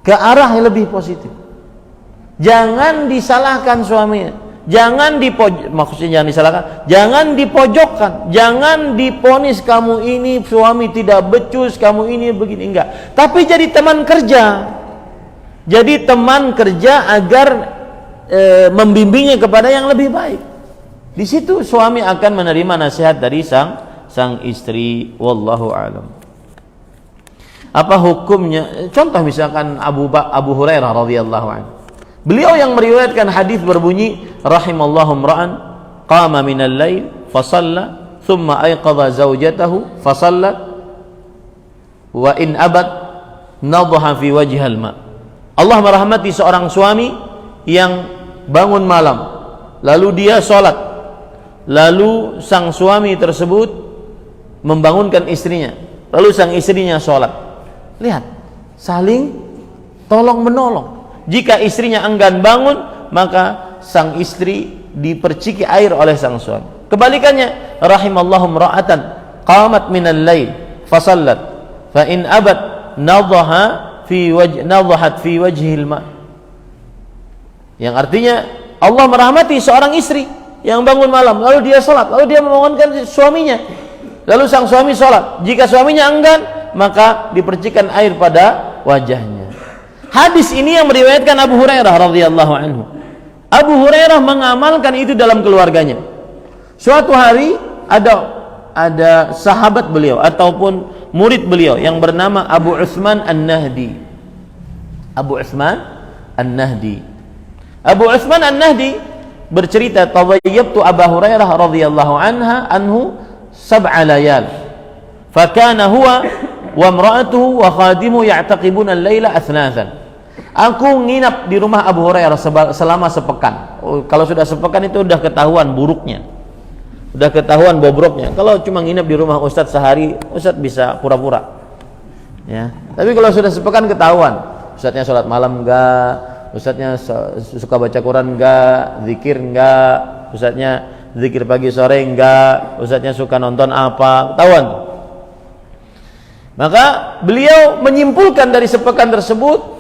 ke arah yang lebih positif. Jangan disalahkan suaminya, Jangan maksudnya jangan disalahkan, jangan dipojokkan, jangan diponis kamu ini suami tidak becus, kamu ini begini, enggak. Tapi jadi teman kerja. Jadi teman kerja agar membimbingnya kepada yang lebih baik. Di situ suami akan menerima nasihat dari sang istri. Wallahu a'lam. Apa hukumnya? Contoh misalkan Abu Hurairah radhiyallahu anhu. Beliau yang meriwayatkan hadis berbunyi, rahimallahu imra'an qama minal lail fa shalla thumma ayqadha zawjatahu fa shallat wa in abad nadhaha fi wajhil ma. Allah merahmati seorang suami yang bangun malam lalu dia salat, lalu sang suami tersebut membangunkan istrinya, lalu sang istrinya salat. Lihat, saling tolong menolong. Jika istrinya enggan bangun, maka sang istri diperciki air oleh sang suami. Kebalikannya, rahimallahu imra'atan qamat minal lail fa shallat fa in abad nadhahat fi wajhil ma. Yang artinya Allah merahmati seorang istri yang bangun malam, lalu dia salat, lalu dia membangunkan suaminya. Lalu sang suami salat. Jika suaminya enggan, maka dipercikan air pada wajahnya. Hadis ini yang meriwayatkan Abu Hurairah radhiyallahu anhu. Abu Hurairah mengamalkan itu dalam keluarganya. Suatu hari ada sahabat beliau ataupun murid beliau yang bernama Abu Utsman An-Nahdi. Abu Utsman An-Nahdi. Abu Utsman An-Nahdi bercerita, tawayyabtu Abu Hurairah radhiyallahu anhu sab'a layal. Fakana huwa wa imra'atuhu wa khadimu ya'taqibuna al-laila athnathan. Aku nginap di rumah Abu Hurairah selama sepekan. Kalau sudah sepekan itu udah ketahuan buruknya, udah ketahuan bobroknya. Kalau cuma nginap di rumah Ustadz sehari, Ustadz bisa pura-pura, ya. Tapi kalau sudah sepekan ketahuan, Ustadznya sholat malam enggak, Ustadznya suka baca Quran enggak, zikir enggak, Ustadznya zikir pagi sore enggak, Ustadznya suka nonton apa, ketahuan. Maka beliau menyimpulkan dari sepekan tersebut,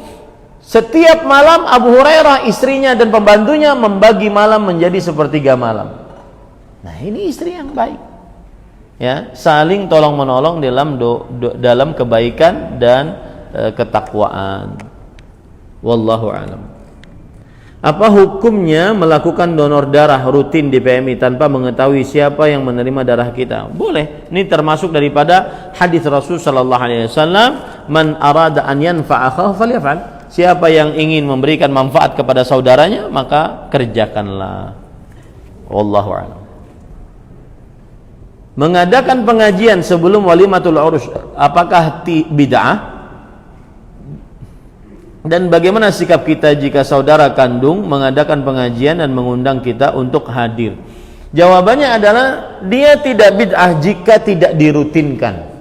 setiap malam Abu Hurairah, istrinya dan pembantunya membagi malam menjadi sepertiga malam. Nah, ini istri yang baik, ya, saling tolong menolong dalam kebaikan dan ketakwaan. Wallahu a'lam. Apa hukumnya melakukan donor darah rutin di PMI tanpa mengetahui siapa yang menerima darah kita? Boleh. Ini termasuk daripada hadis Rasul sallallahu alaihi wasallam, man arada an yanfa'a akhahu falyaf'al. Siapa yang ingin memberikan manfaat kepada saudaranya, maka kerjakanlah. Wallahu a'lam. Mengadakan pengajian sebelum walimatul urus, apakah bid'ah? Dan bagaimana sikap kita jika saudara kandung mengadakan pengajian dan mengundang kita untuk hadir? Jawabannya adalah dia tidak bid'ah jika tidak dirutinkan.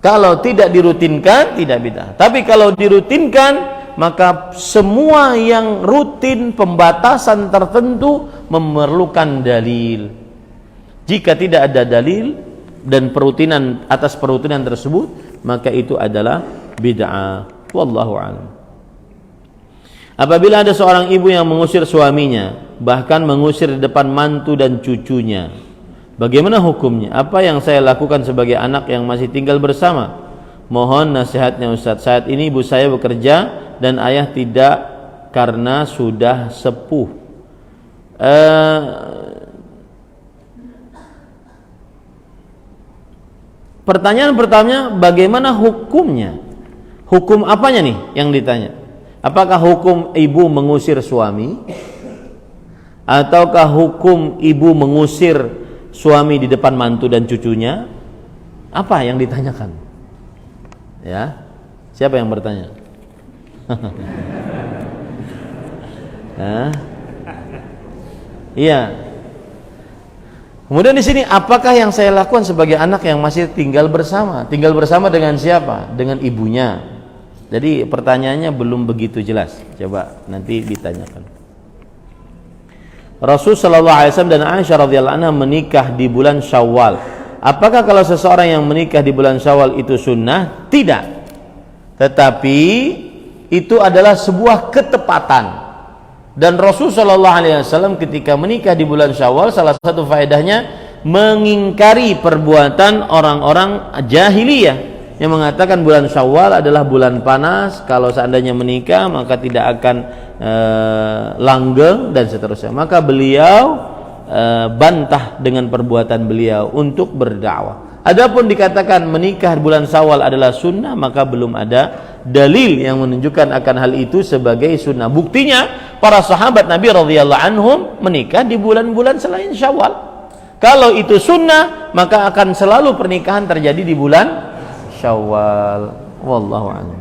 Kalau tidak dirutinkan, tidak bid'ah. Tapi kalau dirutinkan, maka semua yang rutin pembatasan tertentu memerlukan dalil. Jika tidak ada dalil dan atas perutinan tersebut, maka itu adalah bid'ah. Wallahu a'lam. Apabila ada seorang ibu yang mengusir suaminya, bahkan mengusir di depan mantu dan cucunya, bagaimana hukumnya? Apa yang saya lakukan sebagai anak yang masih tinggal bersama? Mohon nasihatnya Ustaz. Saat ini ibu saya bekerja dan ayah tidak karena sudah sepuh. Pertanyaan pertama, bagaimana hukumnya? Hukum apanya nih yang ditanya? Apakah hukum ibu mengusir suami? Ataukah hukum ibu mengusir suami di depan mantu dan cucunya? Apa yang ditanyakan? Ya, siapa yang bertanya? Iya. Kemudian di sini, apakah yang saya lakukan sebagai anak yang masih tinggal bersama? Tinggal bersama dengan siapa? Dengan ibunya. Jadi pertanyaannya belum begitu jelas. Coba nanti ditanyakan. Rasul sallallahu alaihi wasallam dan Aisyah radhiyallahu anha menikah di bulan Syawal. Apakah kalau seseorang yang menikah di bulan Syawal itu sunnah? Tidak. Tetapi itu adalah sebuah ketepatan. Dan Rasul sallallahu alaihi wasallam ketika menikah di bulan Syawal, salah satu faedahnya mengingkari perbuatan orang-orang jahiliyah yang mengatakan bulan Syawal adalah bulan panas, kalau seandainya menikah maka tidak akan langgeng dan seterusnya. Maka beliau bantah dengan perbuatan beliau untuk berdakwah. Adapun dikatakan menikah bulan Syawal adalah sunnah, maka belum ada dalil yang menunjukkan akan hal itu sebagai sunnah. Buktinya para sahabat Nabi radhiyallahu anhum menikah di bulan-bulan selain Syawal. Kalau itu sunnah, maka akan selalu pernikahan terjadi di bulan Syawal. Wallahu a'lam.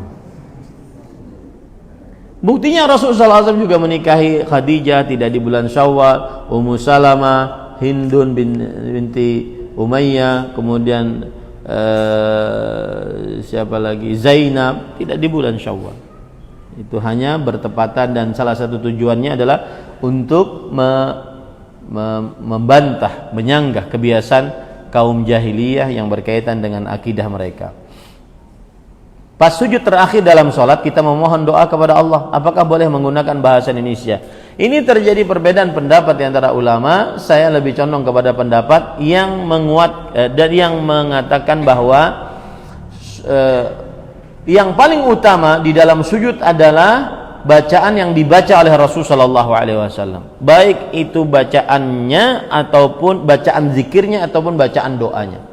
Buktinya Rasulullah SAW juga menikahi Khadijah tidak di bulan Syawal, Ummu Salamah, Hindun binti Umayyah, kemudian siapa lagi, Zainab, tidak di bulan Syawal. Itu hanya bertepatan dan salah satu tujuannya adalah untuk membantah, menyanggah kebiasaan kaum jahiliyah yang berkaitan dengan akidah mereka. Pas sujud terakhir dalam sholat kita memohon doa kepada Allah, apakah boleh menggunakan bahasa Indonesia? Ini terjadi perbedaan pendapat di antara ulama. Saya lebih condong kepada pendapat yang menguat dan yang mengatakan bahwa yang paling utama di dalam sujud adalah bacaan yang dibaca oleh Rasulullah sallallahu alaihi wasallam, baik itu bacaannya ataupun bacaan zikirnya ataupun bacaan doanya.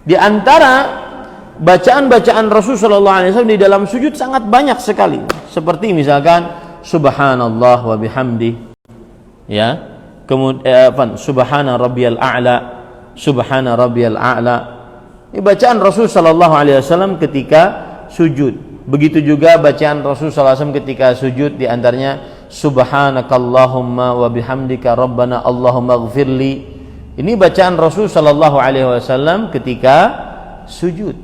Di antara bacaan-bacaan Rasul sallallahu alaihi wasallam di dalam sujud sangat banyak sekali, seperti misalkan subhanallah wa bihamdi, ya, kemudian subhana rabbiyal a'la, subhana rabbiyal a'la. Ini bacaan Rasul sallallahu alaihi wasallam ketika sujud. Begitu juga bacaan Rasul sallallahu alaihi wasallam ketika sujud, di antaranya subhanakallahumma wa bihamdika rabbana allahumma ighfirli. Ini bacaan Rasul sallallahu alaihi wasallam ketika sujud.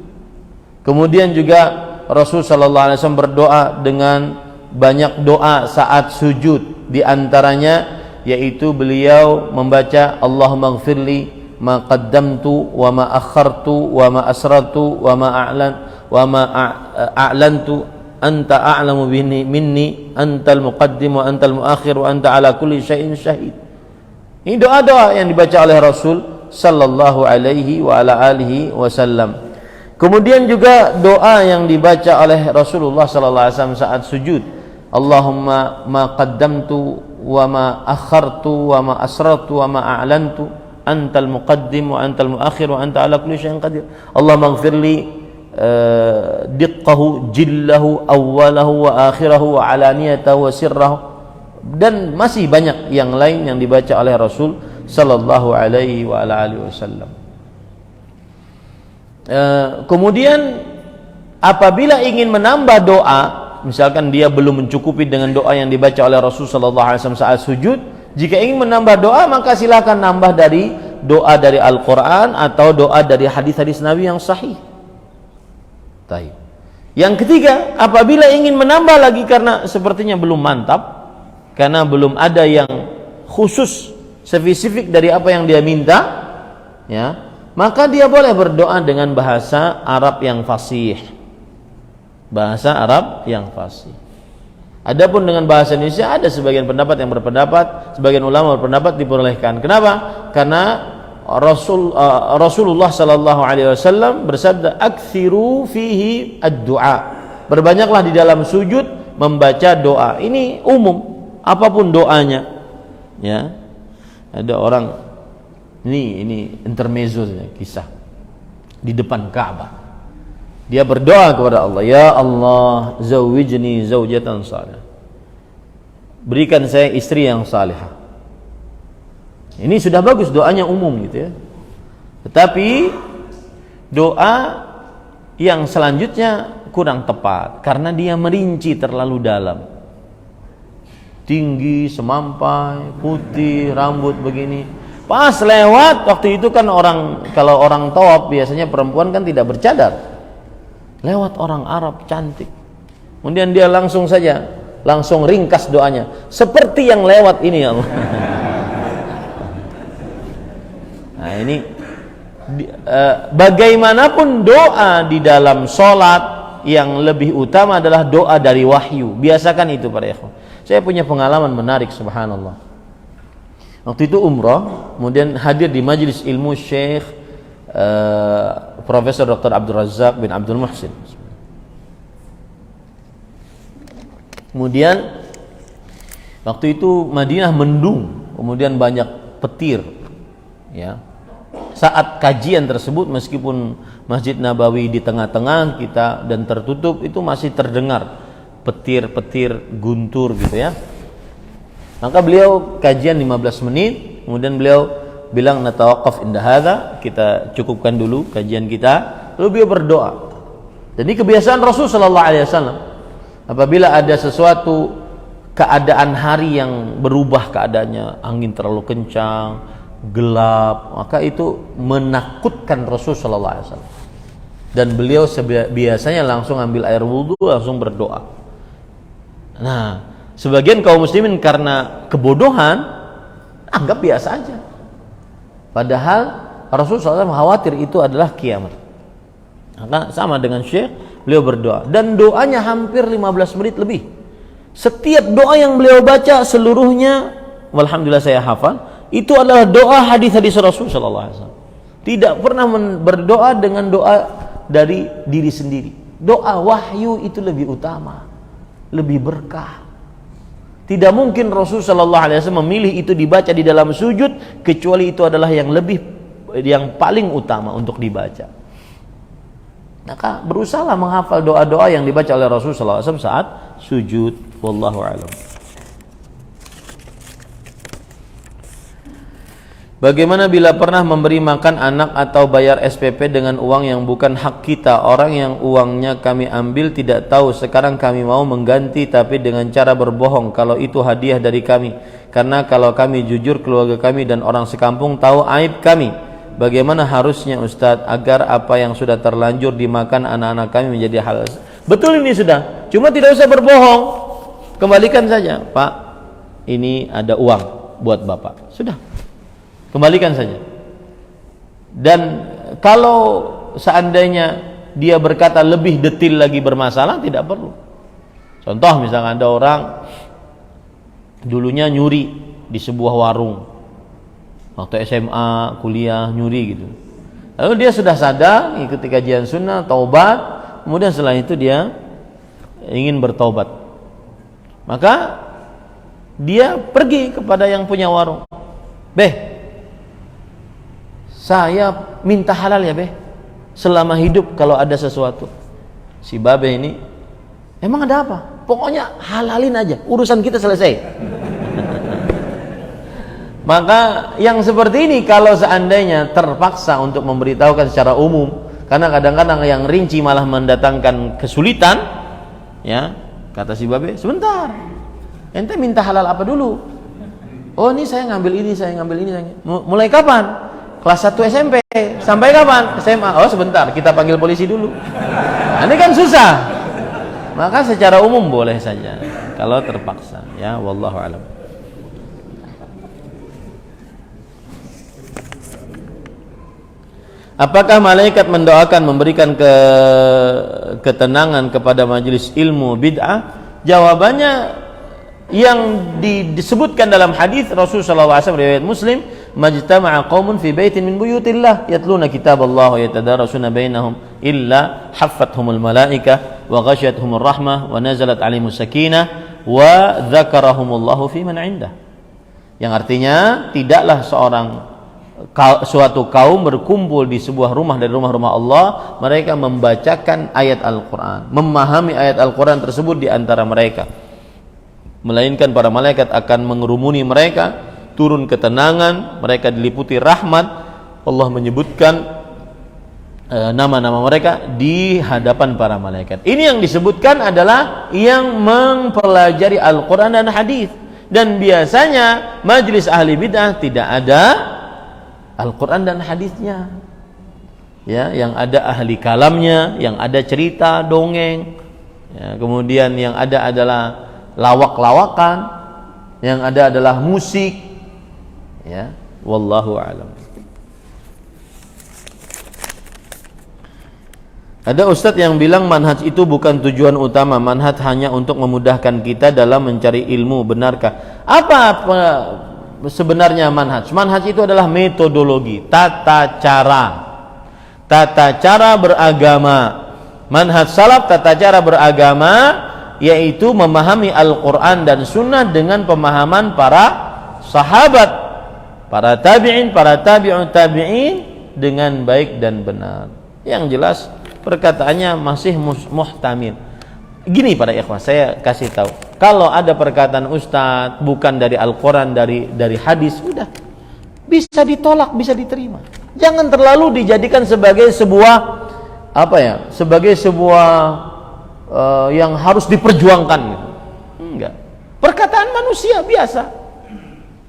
Kemudian juga Rasul sallallahu alaihi wasallam berdoa dengan banyak doa saat sujud, di antaranya yaitu beliau membaca Allahumma ighfirli ma qaddamtu wa ma akhartu wa ma asrartu wa ma a'lantu anta a'lamu minni antal muqaddim wa antal muakhir wa anta ala kulli syai'in syahid. Ini doa-doa yang dibaca oleh Rasul sallallahu alaihi wa ala alihi wasallam. Kemudian juga doa yang dibaca oleh Rasulullah sallallahu alaihi wasallam saat sujud, Allahumma ma qaddamtu wa ma akhartu wa ma asrartu wa ma a'lantu antal muqaddim wa antal muakhir wa anta ala kulli syai'in qadir. Allahumma ighfirli diqqahu jillahu awwalahu wa akhirahu wa alaniyatahu wa sirrahu, dan masih banyak yang lain yang dibaca oleh Rasul sallallahu alaihi wa ala alihi wasallam. Kemudian apabila ingin menambah doa, misalkan dia belum mencukupi dengan doa yang dibaca oleh Rasul sallallahu alaihi wasallam saat sujud, jika ingin menambah doa maka silakan nambah dari doa dari Al-Qur'an atau doa dari hadis-hadis Nabi yang sahih. Baik. Yang ketiga, apabila ingin menambah lagi karena sepertinya belum mantap, karena belum ada yang khusus spesifik dari apa yang dia minta, ya, maka dia boleh berdoa dengan bahasa Arab yang fasih. Bahasa Arab yang fasih. Adapun dengan bahasa Indonesia ada sebagian pendapat yang berpendapat, sebagian ulama berpendapat diperbolehkan. Kenapa? Karena Rasulullah sallallahu alaihi wasallam bersabda, "Aktsiru fihi ad-du'a." Berbanyaklah di dalam sujud membaca doa. Ini umum, apapun doanya. Ya. Ada orang ini intermezzo kisah di depan Ka'bah. Dia berdoa kepada Allah, "Ya Allah, zawwijni zaujatan salihah." Berikan saya istri yang salihah. Ini sudah bagus, doanya umum gitu ya. Tetapi doa yang selanjutnya kurang tepat karena dia merinci terlalu dalam. Tinggi, semampai, putih, rambut begini. Pas lewat waktu itu kan kalau orang tawaf biasanya perempuan kan tidak bercadar. Lewat orang Arab cantik. Kemudian dia langsung ringkas doanya. Seperti yang lewat ini ya Allah. Nah ini bagaimanapun doa di dalam sholat yang lebih utama adalah doa dari wahyu. Biasakan itu para ikhwan. Saya punya pengalaman menarik, subhanallah. Waktu itu umrah, kemudian hadir di majelis ilmu Syekh Profesor Dr. Abdul Razak bin Abdul Muhsin. Kemudian waktu itu Madinah mendung, kemudian banyak petir, ya. Saat kajian tersebut, meskipun Masjid Nabawi di tengah-tengah kita dan tertutup, itu masih terdengar petir-petir guntur gitu ya. Maka beliau kajian 15 menit, kemudian beliau bilang natawaqaf inda hadza, kita cukupkan dulu kajian kita, lalu beliau berdoa. Dan ini kebiasaan Rasul sallallahu alaihi wasallam. Apabila ada sesuatu keadaan hari yang berubah keadaannya, angin terlalu kencang, gelap, maka itu menakutkan Rasul sallallahu alaihi wasallam. Dan beliau biasanya langsung ambil air wudu, langsung berdoa. Nah, sebagian kaum muslimin karena kebodohan anggap biasa aja. Padahal Rasul SAW khawatir itu adalah kiamat. Maka sama dengan Syekh, beliau berdoa dan doanya hampir 15 menit lebih. Setiap doa yang beliau baca seluruhnya, walhamdulillah saya hafal, itu adalah doa hadis-hadis Rasul sallallahu alaihi wasallam. Tidak pernah berdoa dengan doa dari diri sendiri. Doa wahyu itu lebih utama, lebih berkah. Tidak mungkin Rasul sallallahu alaihi wasallam memilih itu dibaca di dalam sujud kecuali itu adalah yang paling utama untuk dibaca. Maka berusahalah menghafal doa-doa yang dibaca oleh Rasul sallallahu alaihi wasallam saat sujud. Wallahu a'lam. Bagaimana bila pernah memberi makan anak atau bayar SPP dengan uang yang bukan hak kita? Orang yang uangnya kami ambil tidak tahu, sekarang kami mau mengganti tapi dengan cara berbohong kalau itu hadiah dari kami. Karena kalau kami jujur, keluarga kami dan orang sekampung tahu aib kami. Bagaimana harusnya Ustadz agar apa yang sudah terlanjur dimakan anak-anak kami menjadi halal? Betul ini sudah, cuma tidak usah berbohong. Kembalikan saja, Pak, ini ada uang buat Bapak. Sudah, kembalikan saja. Dan kalau seandainya dia berkata lebih detil lagi bermasalah, tidak perlu. Contoh misalkan ada orang dulunya nyuri di sebuah warung, waktu SMA, kuliah nyuri gitu. Lalu dia sudah sadar, ikuti kajian sunnah, taubat, kemudian setelah itu dia ingin bertaubat. Maka dia pergi kepada yang punya warung. Beh, saya minta halal ya beh, selama hidup kalau ada sesuatu. Si babe ini, emang ada apa? Pokoknya halalin aja, urusan kita selesai. Maka yang seperti ini kalau seandainya terpaksa untuk memberitahukan secara umum, karena kadang-kadang yang rinci malah mendatangkan kesulitan, ya, kata si babe, sebentar, ente minta halal apa dulu? Oh ini saya ngambil ini, saya ngambil ini. Mulai kapan? Kelas 1 SMP. Sampai kapan? SMA. Oh sebentar, kita panggil polisi dulu. Nah, ini kan susah. Maka secara umum boleh saja kalau terpaksa, ya, wallahu a'lam. Apakah malaikat mendoakan memberikan ketenangan kepada majelis ilmu bid'ah? Jawabannya yang disebutkan dalam hadis Rasulullah SAW riwayat Muslim, majtama'a qaumun fi baitin min buyutillah yatluna kitaballah wa yatadarasuna bainahum illa haffathumul malaikah wa ghashiyatuhumur rahmah wa nazalat alaihimus sakinah wa dzakarahumullahu fi man 'indah. Yang artinya tidaklah suatu kaum berkumpul di sebuah rumah dari rumah-rumah Allah, mereka membacakan ayat Al-Quran, memahami ayat Al-Quran tersebut di antara mereka, melainkan para malaikat akan mengerumuni mereka, turun ketenangan, mereka diliputi rahmat. Allah menyebutkan nama-nama mereka di hadapan para malaikat. Ini yang disebutkan adalah yang mempelajari Al-Quran dan hadis. Dan biasanya majelis ahli bid'ah tidak ada Al-Quran dan hadisnya, ya, yang ada ahli kalamnya, yang ada cerita dongeng, ya, kemudian yang ada adalah lawak-lawakan, yang ada adalah musik, ya, wallahu a'lam. Ada ustadz yang bilang manhaj itu bukan tujuan utama, manhaj hanya untuk memudahkan kita dalam mencari ilmu. Benarkah? Apa sebenarnya manhaj? Manhaj itu adalah metodologi, tata cara beragama. Manhaj salaf, tata cara beragama, yaitu memahami Al-Quran dan Sunnah dengan pemahaman para sahabat, para tabi'in, para tabi'un tabi'in dengan baik dan benar. Yang jelas perkataannya masih muhtamil. Gini para ikhwah, saya kasih tahu, kalau ada perkataan ustadz bukan dari Al-Quran, dari hadis, udah bisa ditolak, bisa diterima. Jangan terlalu dijadikan sebagai sebuah sebagai sebuah yang harus diperjuangkan gitu. Enggak. Perkataan manusia biasa.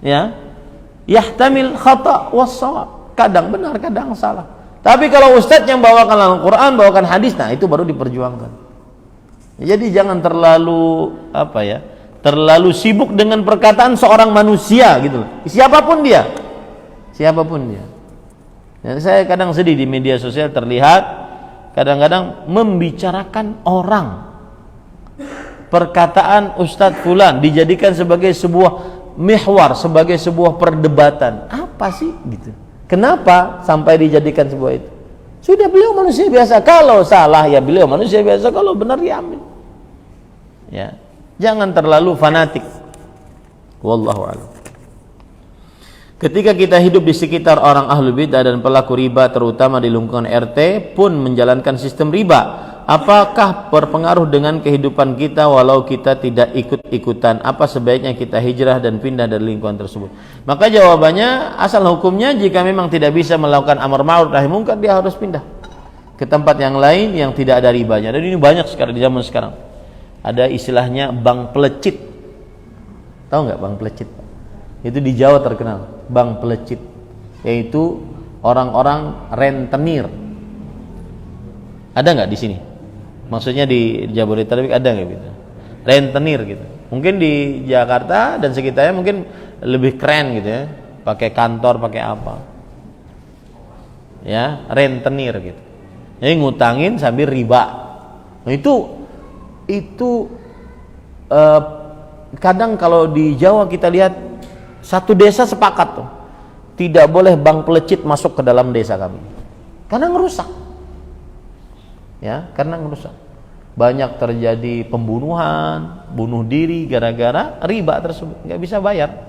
Ya. Yahtamil khata' was shawab. Kadang benar, kadang salah. Tapi kalau ustadz yang bawakan Al-Quran, bawakan hadis, nah itu baru diperjuangkan. Jadi jangan terlalu terlalu sibuk dengan perkataan seorang manusia gitu. Siapapun dia. Dan saya kadang sedih di media sosial terlihat kadang-kadang membicarakan orang. Perkataan Ustadz Fulan dijadikan sebagai sebuah mihwar, sebagai sebuah perdebatan. Apa sih gitu? Kenapa sampai dijadikan sebuah itu? Sudah, beliau manusia biasa. Kalau salah ya beliau manusia biasa, kalau benar ya amin. Ya, jangan terlalu fanatik. Wallahu a'lam. Ketika kita hidup di sekitar orang ahlul bidah dan pelaku riba, terutama di lingkungan RT pun menjalankan sistem riba, apakah berpengaruh dengan kehidupan kita walau kita tidak ikut-ikutan? Apa sebaiknya kita hijrah dan pindah dari lingkungan tersebut? Maka jawabannya, asal hukumnya jika memang tidak bisa melakukan amar ma'ruf nahi munkar, dia harus pindah ke tempat yang lain yang tidak ada ribanya. Dan ini banyak sekarang di zaman sekarang. Ada istilahnya bank pelecit. Tahu nggak bank pelecit? Itu di Jawa terkenal, bank pelecit, yaitu orang-orang rentenir. Ada nggak di sini? Maksudnya di Jabodetabek ada nggak gitu? Rentenir gitu. Mungkin di Jakarta dan sekitarnya mungkin lebih keren gitu ya, pakai kantor, pakai apa? Ya, rentenir gitu. Jadi ngutangin sambil riba. Nah, itu kadang kalau di Jawa kita lihat satu desa sepakat tuh, tidak boleh bank pelecit masuk ke dalam desa kami, karena ngerusak. Ya, karena ngerusak. Banyak terjadi pembunuhan, bunuh diri gara-gara riba tersebut, nggak bisa bayar.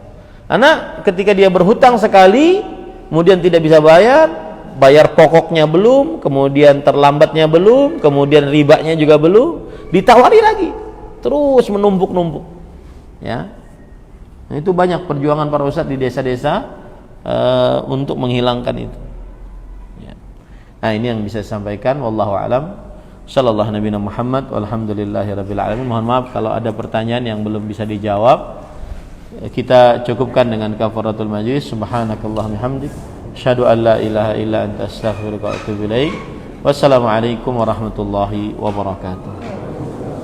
Karena ketika dia berhutang sekali, kemudian tidak bisa bayar pokoknya belum, kemudian terlambatnya belum, kemudian ribanya juga belum, ditawari lagi, terus menumpuk-numpuk. Ya, nah, itu banyak perjuangan para ustadz di desa-desa untuk menghilangkan itu. Ya. Nah, ini yang bisa saya sampaikan. Wallahu a'lam. Sallallahu nabiyana Muhammad walhamdulillahirabbil alamin. Mohon maaf kalau ada pertanyaan yang belum bisa dijawab. Kita cukupkan dengan kafaratul majlis. Subhanakallahumma hamdik, asyhadu an la ilaha illa anta astaghfiruka wa atubu ilaik. Wassalamualaikum warahmatullahi wabarakatuh.